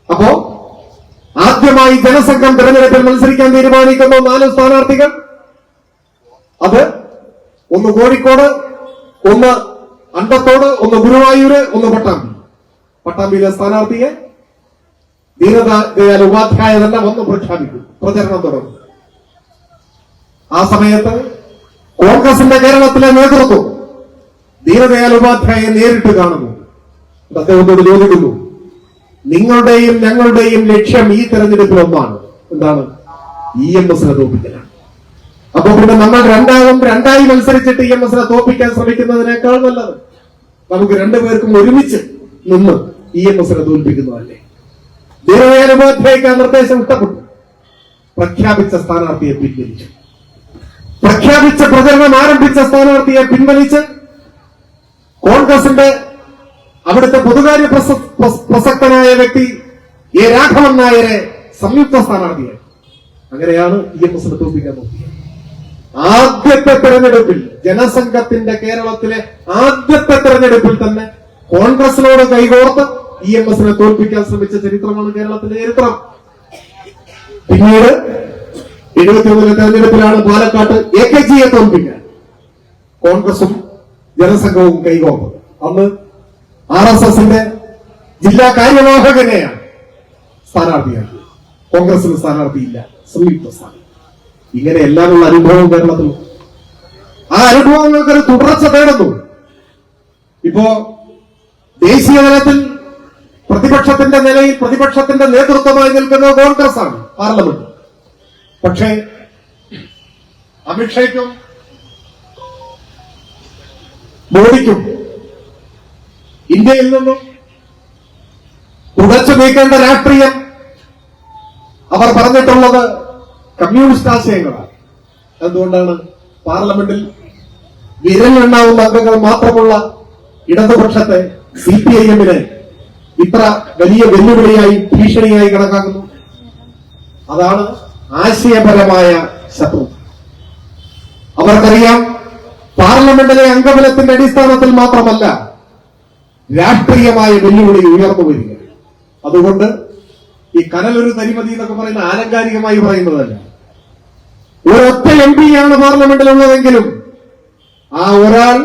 S1: അപ്പോ ആദ്യമായി ജനസംഘം തെരഞ്ഞെടുപ്പിൽ മത്സരിക്കാൻ തീരുമാനിക്കുന്ന 4 സ്ഥാനാർത്ഥികൾ. അത് ഒന്ന് കോഴിക്കോട്, ഒന്ന് അണ്ടത്തോട്, ഒന്ന് ഗുരുവായൂര്, ഒന്ന് പട്ടാമ്പി. പട്ടാമ്പിയിലെ സ്ഥാനാർത്ഥിയെ ദീനദയാൽ ഉപാധ്യായ തന്നെ വന്ന് പ്രഖ്യാപിക്കും. പ്രചരണം തുടങ്ങും. ആ സമയത്ത് കോൺഗ്രസിന്റെ കേരളത്തിലെ നേതൃത്വം ദീനദയാൽ ഉപാധ്യായെ നേരിട്ട് കാണുന്നു. അദ്ദേഹത്തോട് ചോദിക്കുന്നു, നിങ്ങളുടെയും ഞങ്ങളുടെയും ലക്ഷ്യം ഈ തെരഞ്ഞെടുപ്പിൽ ഒന്നാണ്. എന്താണ്? EMSനെ തോൽപ്പിക്കലാണ്. അപ്പൊ പിന്നെ നമ്മൾ രണ്ടായി മത്സരിച്ചിട്ട് EMSനെ തോൽപ്പിക്കാൻ ശ്രമിക്കുന്നതിനേക്കാൾ നല്ലത് നമുക്ക് 2 പേർക്കും ഒരുമിച്ച് നിന്ന് EMSനെ തോൽപ്പിക്കുന്നതല്ലേ. ദീനദയാൽ ഉപാധ്യായക്ക് ആ നിർദ്ദേശം ഇഷ്ടപ്പെട്ടു. പ്രഖ്യാപിച്ച സ്ഥാനാർത്ഥിയെ പിൻവലിച്ചു. പ്രഖ്യാപിച്ച പ്രചരണം ആരംഭിച്ച സ്ഥാനാർത്ഥിയെ പിൻവലിച്ച് കോൺഗ്രസിന്റെ അവിടുത്തെ പൊതുകാര്യ പ്രസക്തനായ വ്യക്തി രാഘവൻ നായരെ സംയുക്ത സ്ഥാനാർത്ഥിയായി. അങ്ങനെയാണ് EMSനെ തോൽപ്പിക്കാൻ നോക്കിയത്. ആദ്യത്തെ തെരഞ്ഞെടുപ്പിൽ, ജനസംഘത്തിന്റെ കേരളത്തിലെ ആദ്യത്തെ തെരഞ്ഞെടുപ്പിൽ തന്നെ കോൺഗ്രസിനോട് കൈകോർത്ത് EMSനെ തോൽപ്പിക്കാൻ ശ്രമിച്ച ചരിത്രമാണ് കേരളത്തിന്റെ ചരിത്രം. പിന്നീട് 71 തെരഞ്ഞെടുപ്പിലാണ് പാലക്കാട്ട് AKGയെ തോൽപ്പിക്കാൻ കോൺഗ്രസും ജനസംഘവും കൈകോർത്തത്. അന്ന് RSSന്റെ ജില്ലാ കാര്യവാഹകനെയാണ് സ്ഥാനാർത്ഥിയാക്കി. കോൺഗ്രസിന് സ്ഥാനാർത്ഥിയില്ല, സംയുക്ത സ്ഥാനം. ഇങ്ങനെ എല്ലാമുള്ള അനുഭവം കേരളത്തിൽ. ആ അനുഭവങ്ങൾക്കൊരു തുടർച്ച തേടുന്നു. ഇപ്പോ ദേശീയ തലത്തിൽ പ്രതിപക്ഷത്തിന്റെ നിലയിൽ പ്രതിപക്ഷത്തിന്റെ നേതൃത്വമായി നിൽക്കുന്നത് കോൺഗ്രസ് ആണ് പാർലമെന്റ്. പക്ഷേ അമിത്ഷയ്ക്കും മോദിക്കും ഇന്ത്യയിൽ നിന്നും തുടച്ചു നീക്കേണ്ട രാഷ്ട്രീയം അവർ പറഞ്ഞിട്ടുള്ളത് കമ്മ്യൂണിസ്റ്റ് ആശയങ്ങളാണ്. അതുകൊണ്ടാണ് പാർലമെന്റിൽ വിരലെണ്ണാവുന്ന അംഗങ്ങൾ മാത്രമുള്ള ഇടതുപക്ഷത്തെ CPIMനെ ഇത്ര വലിയ വെല്ലുവിളിയായി ഭീഷണിയായി കണക്കാക്കുന്നു. അതാണ് ആശയപരമായ ശത്രു. അവർക്കറിയാം പാർലമെന്റിലെ അംഗബലത്തിന്റെ അടിസ്ഥാനത്തിൽ മാത്രമല്ല രാഷ്ട്രീയമായ വെല്ലുവിളി ഉയർന്നു വരിക. അതുകൊണ്ട് ഈ കനലൊരു തരിമതി എന്നൊക്കെ പറയുന്ന ആലങ്കാരികമായി പറയുന്നതല്ല. ഒരൊറ്റ MP ആണ് പാർലമെന്റിലുള്ളതെങ്കിലും ആ ഒരാൾ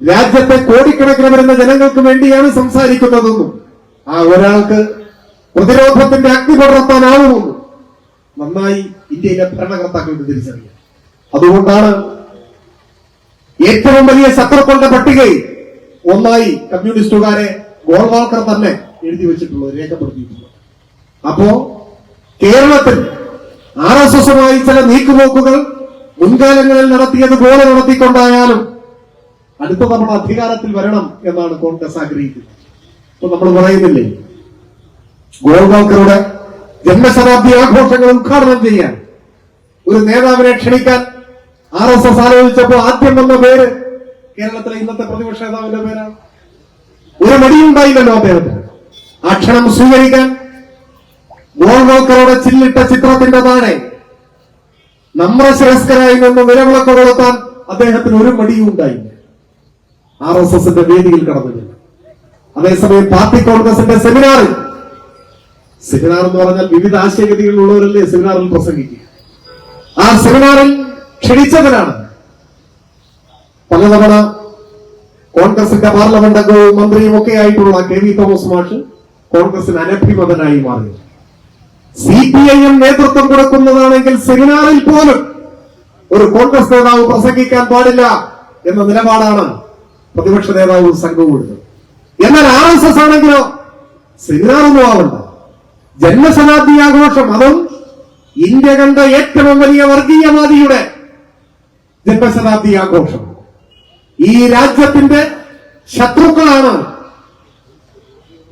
S1: രാജ്യത്തെ കോടിക്കണക്കിന് വരുന്ന ജനങ്ങൾക്ക് വേണ്ടിയാണ് സംസാരിക്കുന്നതെന്നും ആ ഒരാൾക്ക് പ്രതിരോധത്തിന്റെ അഗ്നി പടർത്താനാവുമെന്നും നന്നായി ഇന്ത്യയിലെ ഭരണകർത്താക്കൾക്ക് തിരിച്ചറിയാം. അതുകൊണ്ടാണ് ഏറ്റവും വലിയ ശത്രുക്കളുടെ പട്ടികയിൽ ഒന്നായി കമ്മ്യൂണിസ്റ്റുകാരെ ഗോൾവാൾക്കർ തന്നെ എഴുതി വെച്ചിട്ടുള്ളത്, രേഖപ്പെടുത്തിയിട്ടുള്ളത്. അപ്പോ കേരളത്തിൽ RSSുമായി ചില നീക്കുപോക്കുകൾ മുൻകാലങ്ങളിൽ നടത്തിയതുപോലെ നടത്തിക്കൊണ്ടായാലും അടുത്ത തവണ അധികാരത്തിൽ വരണം എന്നാണ് കോൺഗ്രസ് ആഗ്രഹിക്കുന്നത്. അപ്പൊ നമ്മൾ പറയുന്നില്ലേ, ഗോൾവാൾക്കറുടെ ജന്മശതാബ്ദി ആഘോഷങ്ങൾ ഉദ്ഘാടനം ചെയ്യാൻ ഒരു നേതാവിനെ ക്ഷണിക്കാൻ RSS ആലോചിച്ചപ്പോൾ ആദ്യം വന്ന പേര് കേരളത്തിലെ ഇന്നത്തെ പ്രതിപക്ഷ നേതാവിന്റെ പേരാണ്. ഒരു മടിയുണ്ടായില്ലല്ലോ അദ്ദേഹത്തിന് ആ ക്ഷണം സ്വീകരിക്കാൻ. ഗോൾവാൾക്കറുടെ ചില്ലിട്ട ചിത്രത്തിന്റെ താഴെ നമ്രശിരസ്കരായി നിന്ന് നിലവിളക്ക് കൊളുത്താൻ അദ്ദേഹത്തിന് ഒരു മടിയും ഉണ്ടായില്ല. RSSന്റെ വേദിയിൽ കടന്നില്ല. അതേസമയം പാർട്ടി കോൺഗ്രസിന്റെ സെമിനാർ എന്ന് പറഞ്ഞാൽ വിവിധ ആശയഗതികളുള്ളവരല്ലേ സെമിനാറിൽ പ്രസംഗിക്കുക. ആ സെമിനാറിൽ ക്ഷണിച്ചവരാണ് പലതവണ കോൺഗ്രസിന്റെ പാർലമെന്റ് അംഗവും മന്ത്രിയും ഒക്കെ ആയിട്ടുള്ള KV തോമസ് മാഷ് കോൺഗ്രസിന് അനഭിമതനായി മാറി. CPIM നേതൃത്വം കൊടുക്കുന്നതാണെങ്കിൽ സെമിനാറിൽ പോലും ഒരു കോൺഗ്രസ് നേതാവ് പ്രസംഗിക്കാൻ പാടില്ല എന്ന നിലപാടാണ് പ്രതിപക്ഷ നേതാവും സംഘവും എടുത്തത്. എന്നാൽ RSS ആണെങ്കിലോ സെമിനാറൊന്നും ആവണ്ട, ജന്മശതാബ്ദി ആഘോഷം, അതും ഇന്ത്യ കണ്ട ഏറ്റവും വലിയ വർഗീയവാദിയുടെ ജന്മശതാബ്ദി ആഘോഷം. ഈ രാജ്യത്തിന്റെ ശത്രുക്കളാണ്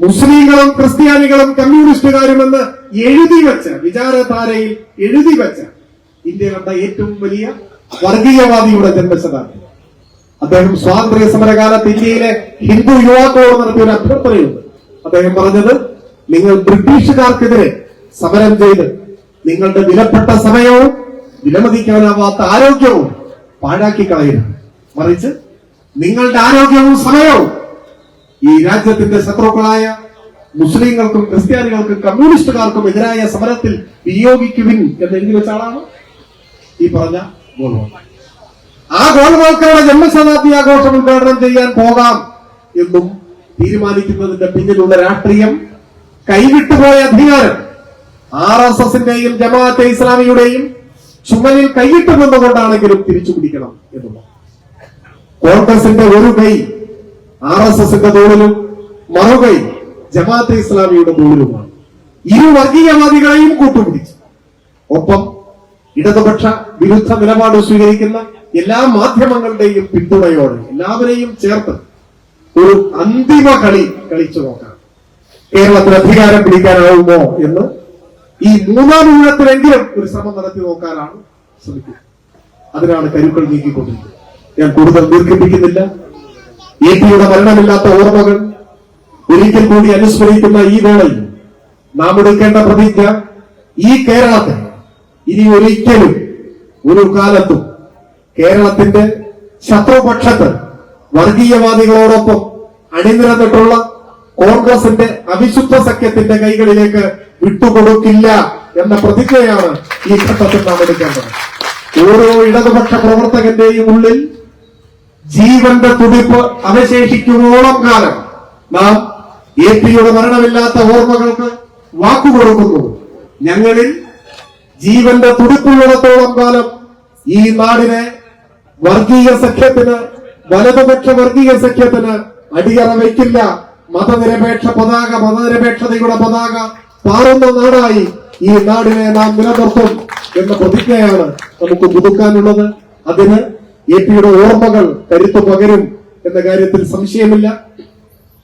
S1: മുസ്ലിങ്ങളും ക്രിസ്ത്യാനികളും കമ്മ്യൂണിസ്റ്റുകാരുമെന്ന് എഴുതി വെച്ച, വിചാരധാരയിൽ എഴുതി വെച്ച ഇന്ത്യ കണ്ട ഏറ്റവും വലിയ വർഗീയവാദിയുടെ ജന്മശതാബ്ദി. അദ്ദേഹം സ്വാതന്ത്ര്യ സമരകാലത്ത് ഇന്ത്യയിലെ ഹിന്ദു യുവാക്കളോട് നടത്തിയ ഒരു അഭ്യർത്ഥനയുണ്ട്. അദ്ദേഹം പറഞ്ഞത്, നിങ്ങൾ ബ്രിട്ടീഷുകാർക്കെതിരെ സമരം ചെയ്ത് നിങ്ങളുടെ വിലപ്പെട്ട സമയവും വിലമതിക്കാനാവാത്ത ആരോഗ്യവും പാഴാക്കി കളയരുത്, മറിച്ച് നിങ്ങളുടെ ആരോഗ്യവും സമയവും ഈ രാജ്യത്തിന്റെ ശത്രുക്കളായ മുസ്ലിങ്ങൾക്കും ക്രിസ്ത്യാനികൾക്കും കമ്മ്യൂണിസ്റ്റുകാർക്കും എതിരായ സമരത്തിൽ വിനിയോഗിക്കുവിൻ എന്ന് എഴുതി വെച്ച ആളാണ് ഈ പറഞ്ഞ ഗോൾവാൾക്കർ. ആ ഗോൾവാൾക്കറുടെ ജന്മശതാബ്ദി ആഘോഷം ഉദ്ഘാടനം ചെയ്യാൻ പോകാം എന്നും തീരുമാനിക്കുന്നതിന്റെ പിന്നിലുള്ള രാഷ്ട്രീയം, കൈവിട്ടുപോയ അധികാരം RSSന്റെയും ജമാഅത്തെ ഇസ്ലാമിയുടെയും ചുമലിൽ കൈയിട്ട് നിന്നുകൊണ്ടാണെങ്കിലും തിരിച്ചു പിടിക്കണം എന്നുള്ളത്. കോൺഗ്രസിന്റെ ഒരു കൈ RSSന്റെ തോളിലും മറുകൈ ജമാഅത്തെ ഇസ്ലാമിയുടെ തോളിലുമാണ്. ഇരു വർഗീയവാദികളെയും കൂട്ടുപിടിച്ചു. ഒപ്പം ഇടതുപക്ഷ വിരുദ്ധ നിലപാട് സ്വീകരിക്കുന്ന എല്ലാ മാധ്യമങ്ങളുടെയും പിന്തുണയോടെ എല്ലാവരെയും ചേർത്ത് ഒരു അന്തിമ കളി കളിച്ചു നോക്കാം. കേരളത്തിൽ അധികാരം പിടിക്കാനാവുമോ എന്ന് ഈ മൂന്നാം ഊഴത്തിലെങ്കിലും ഒരു ശ്രമം നടത്തി നോക്കാനാണ് ശ്രമിക്കുന്നത്. അതിനാണ് കരുക്കൾ നീക്കിക്കൊണ്ടിരിക്കുന്നത്. ഞാൻ കൂടുതൽ ദീർഘിപ്പിക്കുന്നില്ല. AP-യുടെ മരണമില്ലാത്ത ഓർമ്മകൾ ഒരിക്കൽ കൂടി അനുസ്മരിക്കുന്ന ഈ വേളയിൽ നാം എടുക്കേണ്ട പ്രതിജ്ഞ, ഈ കേരളത്തെ ഇനി ഒരിക്കലും ഒരു കാലത്തും കേരളത്തിന്റെ ശത്രുപക്ഷത്ത് വർഗീയവാദികളോടൊപ്പം അണിനിരന്നിട്ടുള്ള കോൺഗ്രസിന്റെ അവിശുദ്ധ സഖ്യത്തിന്റെ കൈകളിലേക്ക് വിട്ടുകൊടുക്കില്ല എന്ന പ്രതിജ്ഞയാണ് ഈ ഘട്ടത്തിൽ നാം എടുക്കേണ്ടത്. ഓരോ ഇടതുപക്ഷ പ്രവർത്തകന്റെയും ഉള്ളിൽ ജീവന്റെ തുടിപ്പ് അവശേഷിക്കുവോളം കാലം നാം AP-യുടെ മരണമില്ലാത്ത ഓർമ്മകൾക്ക് വാക്കുകൊടുക്കുന്നു. ഞങ്ങളിൽ ജീവന്റെ തുടിപ്പുള്ളിടത്തോളം കാലം ഈ നാടിനെ വർഗീയ സഖ്യത്തിന്, വലതുപക്ഷ വർഗീയ സഖ്യത്തിന് അടിയറ വയ്ക്കില്ല. മതനിരപേക്ഷതയുടെ പതാക പാറുന്ന നാടായി ഈ നാടിനെ നാം നിലനിർത്തും എന്ന പ്രതിജ്ഞയാണ് നമുക്ക് പുതുക്കാനുള്ളത്. അതിന് AP-യുടെ ഓർമ്മകൾ കരുത്തു പകരും എന്ന കാര്യത്തിൽ സംശയമില്ല.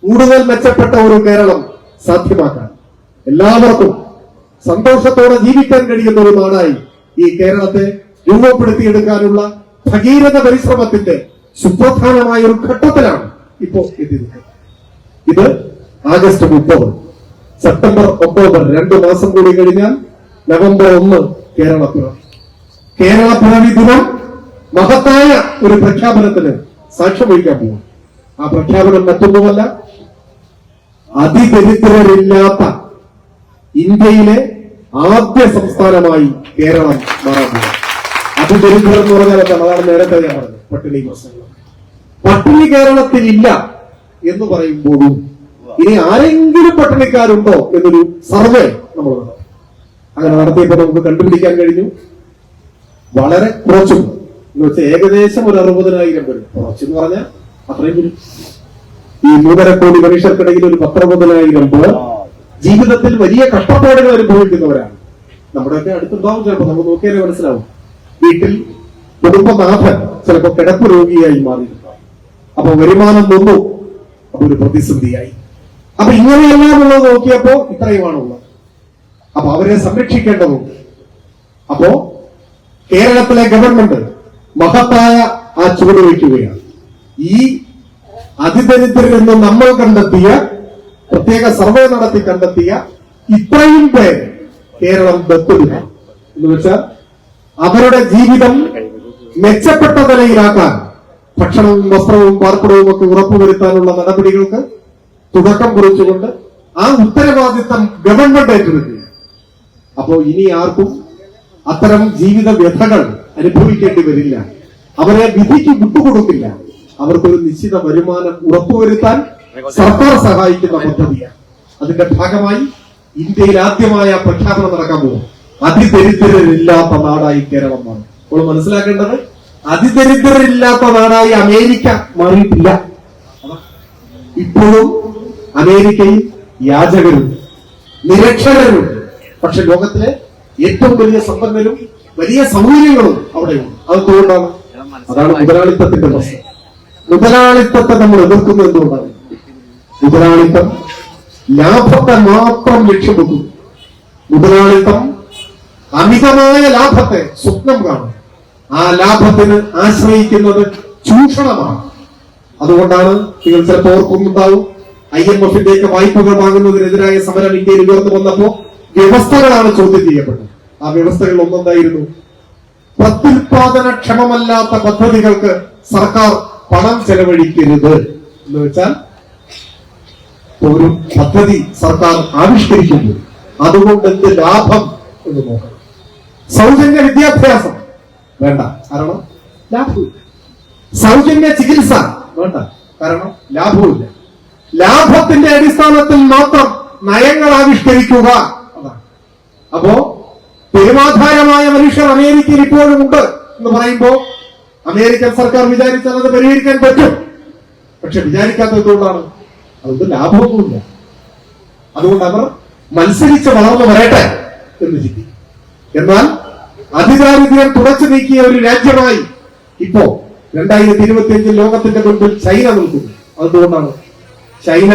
S1: കൂടുതൽ മെച്ചപ്പെട്ട ഒരു കേരളം സാധ്യമാക്കാൻ, എല്ലാവർക്കും സന്തോഷത്തോടെ ജീവിക്കാൻ കഴിയുന്ന ഒരു നാടായി ഈ കേരളത്തെ രൂപപ്പെടുത്തിയെടുക്കാനുള്ള ഭഗീരഥ പരിശ്രമത്തിന്റെ സുപ്രധാനമായ ഒരു ഘട്ടത്തിലാണ് ഇപ്പോ എത്തിയത്. ഇത് ആഗസ്റ്റ് 30, സെപ്റ്റംബർ, ഒക്ടോബർ 2 മാസം കൂടി കഴിഞ്ഞാൽ നവംബർ 1 കേരള പിറവി. കേരള പിറവി ദിനം മഹത്തായ ഒരു പ്രഖ്യാപനത്തിന് സാക്ഷ്യം വഹിക്കാൻ പോകും. ആ പ്രഖ്യാപനം മറ്റൊന്നുമല്ല, അതിദരിദ്രരില്ലാത്ത ഇന്ത്യയിലെ ആദ്യ സംസ്ഥാനമായി കേരളം മാറാൻ പോകും. അതിദരിദ്രർ എന്ന് പറഞ്ഞാൽ എന്താണ്? അതാണ് നേരത്തെ ഞാൻ പറഞ്ഞത്, പട്ടിണി പ്രശ്നങ്ങൾ. പട്ടിണി കേരളത്തിൽ ഇല്ല എന്ന് പറയുമ്പോഴും ഇനി ആരെങ്കിലും പട്ടിണിക്കാരുണ്ടോ എന്നൊരു സർവേ നമ്മൾ നടത്തി. അങ്ങനെ നടത്തിയപ്പോൾ നമുക്ക് കണ്ടുപിടിക്കാൻ കഴിഞ്ഞു വളരെ കുറച്ചും, എന്ന് വെച്ചാൽ ഏകദേശം ഒരു 60,000 വരും. കുറച്ചെന്ന് പറഞ്ഞാൽ അത്രയും വരും. ഈ 3.5 കോടി മനുഷ്യർക്കിടയിൽ ഒരു 19,000 പേർ ജീവിതത്തിൽ വലിയ കഷ്ടപ്പാടുകൾ അനുഭവിക്കുന്നവരാണ്. നമ്മുടെയൊക്കെ അടുത്തുണ്ടാവും, ചിലപ്പോൾ നമുക്ക് നോക്കിയാലേ മനസ്സിലാവും. വീട്ടിൽ കുടുംബനാഥൻ ചിലപ്പോൾ കിടപ്പ് രോഗിയായി മാറിയിട്ടുണ്ടാവും. അപ്പൊ വരുമാനം നിന്നു, അപ്പൊ ഒരു പ്രതിസന്ധിയായി. അപ്പൊ ഇങ്ങനെയെല്ലാം ഉള്ളത് നോക്കിയപ്പോ ഇത്രയുമാണുള്ളത്. അപ്പൊ അവരെ സംരക്ഷിക്കേണ്ടതുണ്ട്. അപ്പോ കേരളത്തിലെ ഗവൺമെന്റ് മഹത്തായ ആ ചുവട് വയ്ക്കുകയാണ്. ഈ അതിദരിദ്രരെന്ന് നമ്മൾ കണ്ടെത്തിയ, പ്രത്യേക സർവേ നടത്തി കണ്ടെത്തിയ ഇത്രയും പേര് കേരളം ദത്തെടുക്കും. എന്ന് വെച്ചാൽ അവരുടെ ജീവിതം മെച്ചപ്പെട്ട നിലയിലാക്കാൻ ഭക്ഷണവും വസ്ത്രവും പാർപ്പിടവും ഒക്കെ ഉറപ്പുവരുത്താനുള്ള നടപടികൾക്ക് തുടക്കം കുറിച്ചുകൊണ്ട് ആ ഉത്തരവാദിത്തം ഗവൺമെന്റ് ഏറ്റെടുക്കുക. അപ്പോ ഇനി ആർക്കും അത്തരം ജീവിത വ്യഥകൾ അനുഭവിക്കേണ്ടി വരില്ല. അവരെ വിധിക്ക് വിട്ടുകൊടുക്കില്ല. അവർക്കൊരു നിശ്ചിത വരുമാനം ഉറപ്പുവരുത്താൻ സർക്കാർ സഹായിക്കുന്ന പദ്ധതിയാണ്. അതിന്റെ ഭാഗമായി ഇന്ത്യയിൽ ആദ്യമായ പ്രഖ്യാപനം നടക്കാൻ പോകും. അതിദരിദ്രരില്ലാത്ത നാടായി കേരളം മാറും. അപ്പോൾ മനസ്സിലാക്കേണ്ടത്, അതിദരിദ്രരില്ലാത്ത നാടായി അമേരിക്ക മാറിയിട്ടില്ല. ഇപ്പോഴും അമേരിക്കയിൽ യാചകരുണ്ട്, നിരക്ഷരരുണ്ട്. പക്ഷെ ലോകത്തിലെ ഏറ്റവും വലിയ സമ്പന്നരും വലിയ സൗകര്യങ്ങളും അവിടെയുണ്ട്. അതെന്തുകൊണ്ടാണ്? അതാണ് മുതലാളിത്തത്തിന്റെ പ്രശ്നം. മുതലാളിത്തത്തെ നമ്മൾ എതിർക്കുന്നത് എന്തുകൊണ്ടാണ്? മുതലാളിത്തം ലാഭത്തെ മാത്രം ലക്ഷ്യം വെക്കുന്നു. മുതലാളിത്തം അമിതമായ ലാഭത്തെ സ്വപ്നം കാണും. ആ ലാഭത്തിന് ആശ്രയിക്കുന്നത് ചൂഷണമാണ്. അതുകൊണ്ടാണ് നിങ്ങൾ ചിലപ്പോൾ ഓർക്കുന്നുണ്ടാവും, IMF-ന്റെയൊക്കെ വായ്പകൾ വാങ്ങുന്നതിനെതിരായ സമരം ഇന്ത്യയിൽ ഉയർന്നു വന്നപ്പോ വ്യവസ്ഥകളാണ് ചോദ്യം ചെയ്യപ്പെട്ടത്. ആ വ്യവസ്ഥകൾ ഒന്നെന്തായിരുന്നു? പ്രത്യുൽപാദനക്ഷമമല്ലാത്ത പദ്ധതികൾക്ക് സർക്കാർ പണം ചെലവഴിക്കരുത്. എന്ന് വെച്ചാൽ ഒരു പദ്ധതി സർക്കാർ ആവിഷ്കരിക്കുന്നു, അതുകൊണ്ട് എന്ത് ലാഭം എന്ന് നോക്കണം. സൗജന്യ വിദ്യാഭ്യാസം വേണ്ട, കാരണം ലാഭമില്ല. സൗജന്യ ചികിത്സ വേണ്ട, കാരണം ലാഭവുമില്ല. ലാഭത്തിന്റെ അടിസ്ഥാനത്തിൽ മാത്രം നയങ്ങൾ ആവിഷ്കരിക്കുക. അതാണ്. അപ്പോ പെരുമാധാരമായ മനുഷ്യർ അമേരിക്കയിൽ ഇപ്പോഴും ഉണ്ട് എന്ന് പറയുമ്പോ അമേരിക്കൻ സർക്കാർ വിചാരിച്ചാൽ അത് പരിഹരിക്കാൻ പറ്റും. പക്ഷെ വിചാരിക്കാത്തത് എന്തുകൊണ്ടാണ്? അതുകൊണ്ട് ലാഭമൊന്നുമില്ല. അതുകൊണ്ട് അവർ മത്സരിച്ച് വളർന്നു വരട്ടെ എന്ന് ചിന്തിക്കും. എന്നാൽ അതിദാരിദ്ര്യം തുടച്ചു നീക്കിയ ഒരു രാജ്യമായി ഇപ്പോ 2025 ലോകത്തിന്റെ മുൻപിൽ ചൈന നിൽക്കുന്നു. അതുകൊണ്ടാണ് ചൈന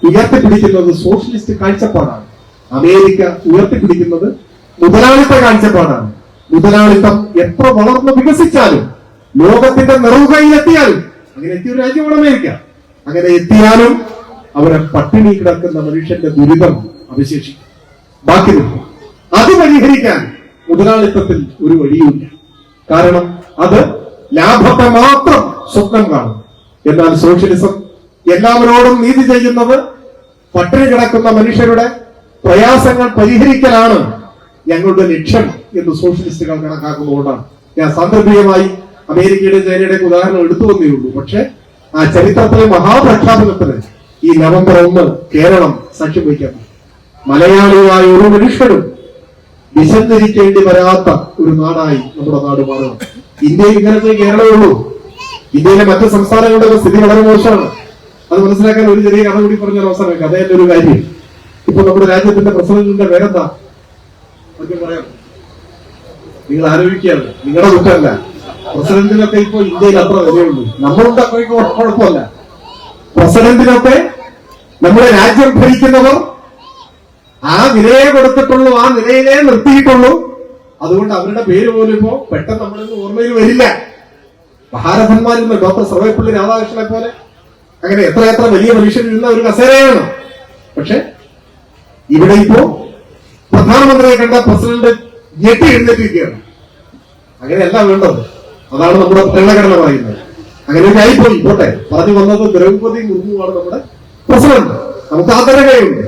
S1: ഉയർത്തിപ്പിടിക്കുന്നത് സോഷ്യലിസ്റ്റ് കാഴ്ചപ്പാടാണ്. അമേരിക്ക ഉയർത്തിപ്പിടിക്കുന്നത് മുതലാളിത്ത കാഴ്ചപ്പാടാണ്. മുതലാളിത്തം എത്ര വളർന്ന് വികസിച്ചാലും, ലോകത്തിന്റെ നെറുകയിലെത്തിയാലും, അങ്ങനെ എത്തിയ രാജ്യമാണ് അമേരിക്ക. അങ്ങനെ എത്തിയാലും അവരെ പട്ടിണി കിടക്കുന്ന മനുഷ്യന്റെ ദുരിതം അവശേഷിക്കും, ബാക്കി നിൽക്കും. അത് പരിഹരിക്കാൻ മുതലാളിത്തത്തിൽ ഒരു വഴിയുമില്ല. കാരണം അത് ലാഭത്തെ മാത്രം സ്വപ്നം കാണും. എന്നാൽ സോഷ്യലിസം എല്ലാവരോടും നീതി ചെയ്യുന്നത് പട്ടിണി കിടക്കുന്ന മനുഷ്യരുടെ പ്രയാസങ്ങൾ പരിഹരിക്കലാണ് ഞങ്ങളുടെ ലക്ഷ്യം എന്ന് സോഷ്യലിസ്റ്റുകൾ കണക്കാക്കുന്നതുകൊണ്ടാണ്. ഞാൻ സാന്ദർഭികമായി അമേരിക്കയുടെ ചൈനയുടെ ഉദാഹരണം എടുത്തു വന്നേ ഉള്ളൂ. പക്ഷെ ആ ചരിത്രത്തിലെ മഹാപ്രഖ്യാപനത്തിന് ഈ നവംബർ 1 കേരളം സാക്ഷ്യം വഹിക്കാൻ. മലയാളിയായ ഒരു മനുഷ്യരും വിശന്നിരിക്കേണ്ടി വരാത്ത ഒരു നാടായി നമ്മുടെ നാട് മാറണം. ഇന്ത്യയിൽ ഇങ്ങനത്തെ കേരളമേ ഉള്ളൂ. ഇന്ത്യയിലെ മറ്റു സംസ്ഥാനങ്ങളുടെ സ്ഥിതി വളരെ മോശമാണ്. അത് മനസ്സിലാക്കാൻ ഒരു ചെറിയ കഥ കൂടി പറഞ്ഞ അവസരം. കഥയുടെ ഒരു കാര്യം, ഇപ്പൊ നമ്മുടെ രാജ്യത്തിന്റെ പ്രസിഡന്റിന്റെ പേരെന്താ? അതൊക്കെ പറയാം. നിങ്ങൾ ആലോചിക്കുകയാണ്, നിങ്ങളുടെ കുറ്റമല്ല. പ്രസിഡന്റിനൊക്കെ ഇപ്പൊ ഇന്ത്യയിൽ അത്ര വിലയുള്ളൂ. നമ്മളുണ്ട് അത്രയ്ക്ക് കുഴപ്പമല്ല. പ്രസിഡന്റിനൊക്കെ നമ്മുടെ രാജ്യം ഭരിക്കുന്നവർ ആ നിലയെ കൊടുത്തിട്ടുള്ളൂ, ആ നിലയിലേ നിർത്തിയിട്ടുള്ളൂ. അതുകൊണ്ട് അവരുടെ പേര് പോലും ഇപ്പോ പെട്ടെന്ന് നമ്മളിന്ന് ഓർമ്മയിൽ വരില്ല. മഹാരഥന്മാരിന്ന് ഡോക്ടർ സർവേപ്പള്ളി രാധാകൃഷ്ണനെ പോലെ അങ്ങനെ എത്ര വലിയ മനുഷ്യരിരുന്ന ഒരു കസേരയാണ്. പക്ഷെ ഇവിടെ ഇപ്പോ പ്രധാനമന്ത്രിയെ കണ്ട പ്രസിഡന്റ് ഞെട്ടി എഴുന്നേറ്റിരിക്കുകയാണ്. അങ്ങനെയല്ല വേണ്ടത്. അതാണ് നമ്മുടെ ഭരണഘടന പറയുന്നത്. അങ്ങനെയൊക്കെ ആയിപ്പോയി. പോട്ടെ, പറഞ്ഞു വന്നത് ദ്രൗപദി മുർമുവാണ് നമ്മുടെ പ്രസിഡന്റ്. നമുക്ക് ആദരകയുണ്ട്.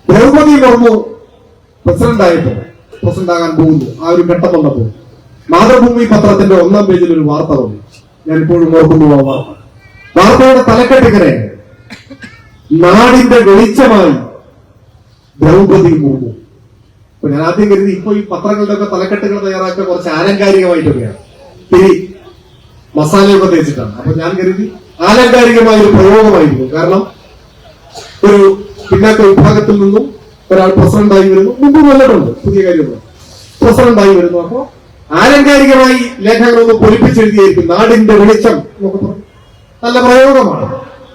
S1: ദ്രൗപദി മുർമു പ്രസിഡന്റ് ആകാൻ പോകുന്നു. ആ ഒരു ഘട്ടം വന്നപ്പോൾ മാതൃഭൂമി പത്രത്തിന്റെ 1-ാം പേജിൽ ഒരു വാർത്ത വന്നു. ഞാൻ ഇപ്പോഴും ഓർക്കുന്നു ആ വാർത്ത. വാർത്തയുടെ തലക്കെട്ടിങ്ങനെ: നാടിന്റെ വെളിച്ചമായി ദ്രൗപദി മുർമു. അപ്പൊ ഞാൻ ആദ്യം കരുതി ഇപ്പൊ ഈ പത്രങ്ങളുടെ ഒക്കെ തലക്കെട്ടുകൾ തയ്യാറാക്കുക കുറച്ച് ആലങ്കാരികമായിട്ടൊക്കെയാണ്, തിരി മസാലയൊക്കെ തേച്ചിട്ടാണ്. അപ്പൊ ഞാൻ കരുതി ആലങ്കാരികമായ ഒരു പ്രയോഗമായിരുന്നു. കാരണം ഒരു പിന്നാക്ക വിഭാഗത്തിൽ നിന്നും ഒരാൾ പ്രസിഡന്റായി വരുന്നു. മുമ്പ് നല്ലതുണ്ട്, പുതിയ കാര്യമാണ്. പ്രസിഡന്റായി വരുന്നു. അപ്പൊ ആലങ്കാരികമായി ലേഖകളൊന്ന് പൊലിപ്പിച്ചെഴുതിയായിരിക്കും നാടിന്റെ വെളിച്ചം എന്നൊക്കെ പറഞ്ഞു. നല്ല പ്രയോഗമാണ്.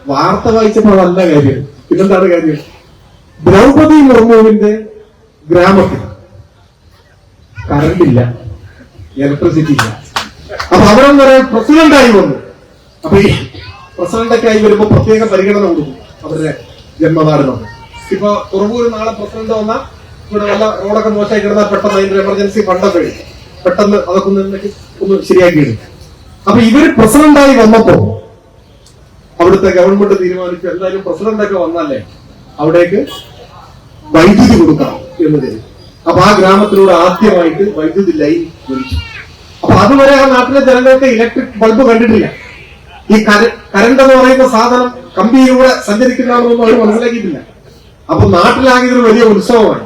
S1: വാർത്ത വായിച്ചപ്പോൾ നല്ല കാര്യം. പിന്നെന്താണ് കാര്യം? ദ്രൗപദി മുർമുവിന്റെ ഗ്രാമത്തിൽ കറണ്ടില്ല, ഇലക്ട്രിസിറ്റി ഇല്ല. അപ്പൊ അവിടെ വരെ പ്രസിഡന്റായി വന്നു. അപ്പൊ ഈ പ്രസിഡന്റൊക്കെ ആയി വരുമ്പോ പ്രത്യേക പരിഗണന കൊടുക്കും അവരുടെ ജന്മനാടിനോട്. ഇപ്പൊ തുറവൂര് നാളെ പ്രസിഡന്റ് വന്നാൽ ഇവിടെ വല്ല റോഡൊക്കെ മോശമായി കിടന്നാൽ പെട്ടെന്ന് അതിന്റെ എമർജൻസി ഫണ്ടൊക്കെ പെട്ടെന്ന് അതൊക്കെ ഒന്ന് ശരിയാക്കിയിടും. അപ്പൊ ഇവര് പ്രസിഡന്റായി വന്നപ്പോ അവിടുത്തെ ഗവൺമെന്റ് തീരുമാനിച്ചു എന്തായാലും പ്രസിഡന്റൊക്കെ വന്നാലേ അവിടേക്ക് വൈദ്യുതി കൊടുക്കാം എന്നതിന്. അപ്പൊ ആ ഗ്രാമത്തിലൂടെ ആദ്യമായിട്ട് വൈദ്യുതി ലൈൻ വലിച്ചു. അപ്പൊ അതുവരെ ആ നാട്ടിലെ ജനങ്ങൾക്ക് ഇലക്ട്രിക് ബൾബ് കണ്ടിട്ടില്ല. ഈ കരണ്ട് എന്ന് പറയുന്ന സാധനം കമ്പിയിലൂടെ സഞ്ചരിക്കുന്നതാണെന്നൊന്നും അവർ മനസ്സിലാക്കിയിട്ടില്ല. അപ്പൊ നാട്ടിലാകെ ഇതൊരു വലിയ ഉത്സവമായി.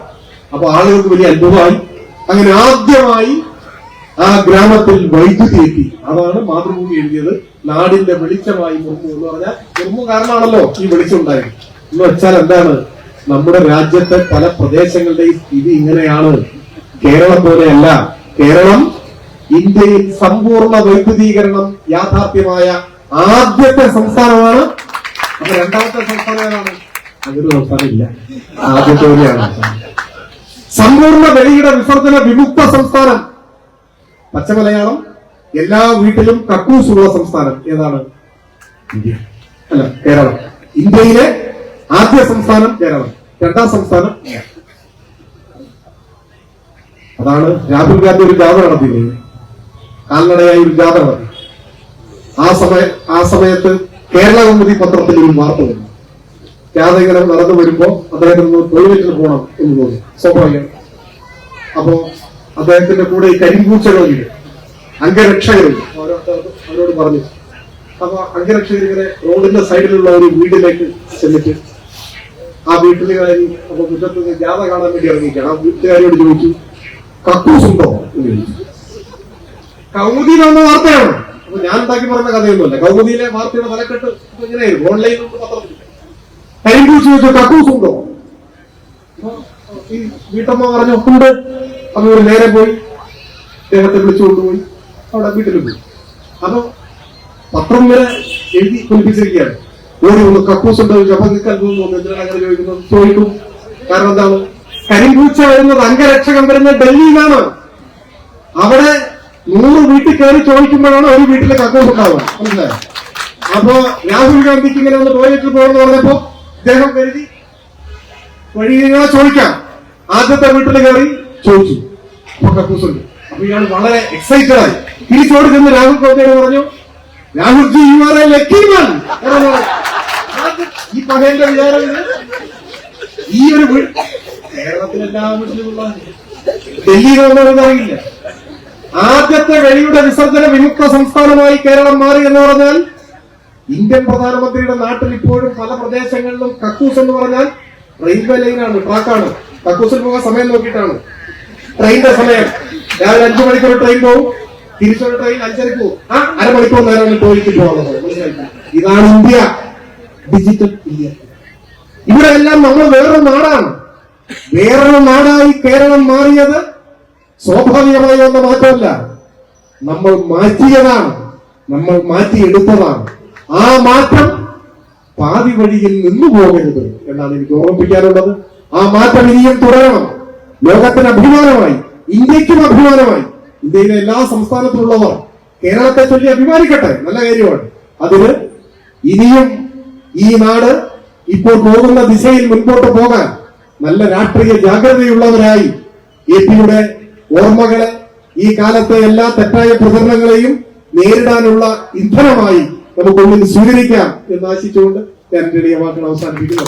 S1: അപ്പൊ ആളുകൾക്ക് വലിയ അനുഭവമായി. അങ്ങനെ ആദ്യമായി ആ ഗ്രാമത്തിൽ വൈദ്യുതി എത്തി. അതാണ് മാതൃഭൂമി എഴുതിയത് നാടിന്റെ വെളിച്ചമായി മുർമു എന്ന് പറഞ്ഞാൽ മുർമു കാരണമാണല്ലോ ഈ വെളിച്ചം ഉണ്ടായത്. എന്ന് വെച്ചാൽ എന്താണ്? നമ്മുടെ രാജ്യത്തെ പല പ്രദേശങ്ങളുടെയും സ്ഥിതി ഇങ്ങനെയാണ്. കേരളം പോലെയല്ല. കേരളം ഇന്ത്യയിൽ സമ്പൂർണ്ണ വൈദ്യുതീകരണം യാഥാർത്ഥ്യമായ ആദ്യത്തെ സംസ്ഥാനമാണ്. അപ്പൊ രണ്ടാമത്തെ സംസ്ഥാനം ഏതാണ്? അതൊരു സംസ്ഥാനം ഇല്ല, ആദ്യത്തെ പോലെയാണ്. സമ്പൂർണ്ണ വെളിയുടെ വിസർജന വിമുക്ത സംസ്ഥാനം. പച്ചമലയാളം എല്ലാ വീട്ടിലും കക്കൂസുള്ള സംസ്ഥാനം ഏതാണ്? ഇന്ത്യ അല്ല, കേരളം. ഇന്ത്യയിലെ ആദ്യ സംസ്ഥാനം കേരളം, രണ്ടാം സംസ്ഥാനം. അതാണ് രാഹുൽ ഗാന്ധി ഒരു ജാഥ നടത്തിയില്ലേ, കാൽനടയായി ഒരു ജാഥ നടത്തി. ആ സമയത്ത് കേരള കൗമുദി പത്രത്തിൽ ഒരു വാർത്ത വന്നു. ജാഥ ഇങ്ങനെ നടന്നു വരുമ്പോ അദ്ദേഹത്തിന് ടോയ്ലറ്റിൽ പോകണം എന്ന് തോന്നി, സ്വാഭാവികം. അപ്പോ അദ്ദേഹത്തിന്റെ കൂടെ ഈ കരിമ്പൂച്ചകളിൽ അംഗരക്ഷകരും അവരോട് പറഞ്ഞു. അപ്പൊ അംഗരക്ഷകർ ഇങ്ങനെ റോഡിന്റെ സൈഡിലുള്ള ഒരു വീട്ടിലേക്ക് ചെന്നിട്ട് ആ വീട്ടിൽ കയറി. അപ്പൊ മുറ്റത്ത് ജാഥ കാണാൻ വേണ്ടി ഇറങ്ങിയിരിക്കുകയാണ്. ആ വീട്ടുകാരോട് ചോദിച്ചു, കക്കൂസ് ഉണ്ടോ എന്ന് ചോദിച്ചു. കൗമുദിയിൽ വന്ന വാർത്തയാണ്. അപ്പൊ ഞാൻ ഉണ്ടാക്കി പറഞ്ഞ കഥയൊന്നുമല്ല. കൗമുദിയിലെ വാർത്തയുടെ തലക്കെട്ട് ഇങ്ങനെയായിരുന്നു. ഓൺലൈനിൽ പത്രത്തിൽ കരിമ്പൂച്ച് ചോദിച്ചു, കക്കൂസ് ഉണ്ടോ? ഈ വീട്ടമ്മ പറഞ്ഞു ഉണ്ട്. അപ്പൊ ഒരു നേരെ പോയി അദ്ദേഹത്തെ വിളിച്ചുകൊണ്ടുപോയി അവിടെ വീട്ടിൽ പോയി. അപ്പൊ പത്രം വരെ എഴുതി കുളിപ്പിച്ചിരിക്കുകയാണ്. ഓടി ഒന്ന് കക്കൂസ് ഉണ്ടോ ചോദിച്ചു. അപ്പൊ നിങ്ങൾക്ക് അത്ഭുതം തോന്നുന്നു, എന്തിനാണ് അങ്ങനെ ചോദിക്കുന്നത്? ചോദിക്കും. കാരണം എന്താണ്? കരിമ്പൂച്ച വരുന്നത് അംഗരക്ഷകൻ വരുന്നത് ഡൽഹിയിലാണ്. അവിടെ 100 വീട്ടിൽ കയറി ചോദിക്കുമ്പോഴാണ് ഒരു വീട്ടിലെ കക്കൂസ് ഉണ്ടാവുക. മനസ്സിലായോ? അപ്പോ രാഹുൽ ഗാന്ധിക്ക് ഇങ്ങനെ ഒന്ന് ടോയ്ലറ്റിൽ പോകണമെന്ന് പറഞ്ഞപ്പോ ഇദ്ദേഹം കരുതി വഴി നിങ്ങളെ ചോദിക്കാം. ആദ്യത്തെ വീട്ടിൽ കയറി ചോദിച്ചു, അപ്പൊ കക്കൂസ് ഉണ്ട്. അപ്പൊ ഇയാൾ വളരെ എക്സൈറ്റഡ് ആയി തിരിച്ചോടി ചെന്ന് രാഹുൽ ഗാന്ധിയോട് പറഞ്ഞു, Rahul ji you are a lucky man. ഈ പകയന്റെ വിചാരം ഈ ഒരു കേരളത്തിലെല്ലാ വീട്ടിലുമുള്ള ഡൽഹിയിലൊന്നും അറിയില്ല. ആദ്യത്തെ വെളിയുടെ വിസർജന വിമുക്ത സംസ്ഥാനമായി കേരളം മാറി എന്ന് പറഞ്ഞാൽ ഇന്ത്യൻ പ്രധാനമന്ത്രിയുടെ നാട്ടിൽ ഇപ്പോഴും പല പ്രദേശങ്ങളിലും കക്കൂസ് എന്ന് പറഞ്ഞാൽ റെയിൽവേ ലൈനാണ്, ട്രാക്കാണ്. കക്കൂസിൽ പോകാൻ സമയം നോക്കിയിട്ടാണ്. ട്രെയിനിന്റെ സമയം രാവിലെ 5 മണിക്കൂർ ട്രെയിൻ പോകും, തിരിച്ചൊരു ട്രെയിൻ 5:30 പോകും. അരമണിക്കൂർ നേരം ടോയ്ലറ്റിൽ പോകാൻ. ഇതാണ് ഇന്ത്യ, ഡിജിറ്റൽ ഇന്ത്യ. ഇവിടെ എല്ലാം നമ്മൾ വേറൊരു നാടാണ്. വേറൊരു നാടായി കേരളം മാറിയത് സ്വാഭാവികമായി വന്ന മാറ്റമല്ല, നമ്മൾ മാറ്റിയതാണ്, നമ്മൾ മാറ്റിയെടുത്തതാണ്. ആ മാറ്റം പാതി വഴിയിൽ നിന്നു പോകരുത് എന്നാണ് എനിക്ക് ഓർമ്മിപ്പിക്കാനുള്ളത്. ആ മാറ്റം ഇനിയും തുടരണം. ലോകത്തിന് അഭിമാനമായി, ഇന്ത്യക്കും അഭിമാനമായി. ഇന്ത്യയിലെ എല്ലാ സംസ്ഥാനത്തുള്ളവർ കേരളത്തെ ചൊല്ലി അഭിമാനിക്കട്ടെ, നല്ല കാര്യമാണ്. അതിന് ഇനിയും ഈ നാട് ഇപ്പോൾ പോകുന്ന ദിശയിൽ മുൻപോട്ട് പോകാൻ നല്ല രാഷ്ട്രീയ ജാഗ്രതയുള്ളവരായി എ പിയുടെ ഓർമ്മകളെ, ഈ കാലത്തെ എല്ലാ തെറ്റായ പ്രചരണങ്ങളെയും നേരിടാനുള്ള ഇന്ധനമായി നമുക്കുള്ളിൽ സ്വീകരിക്കാം എന്ന് ആശിച്ചുകൊണ്ട് ഞാൻ എന്റെ വാക്കുകൾ അവസാനിപ്പിക്കുന്നു.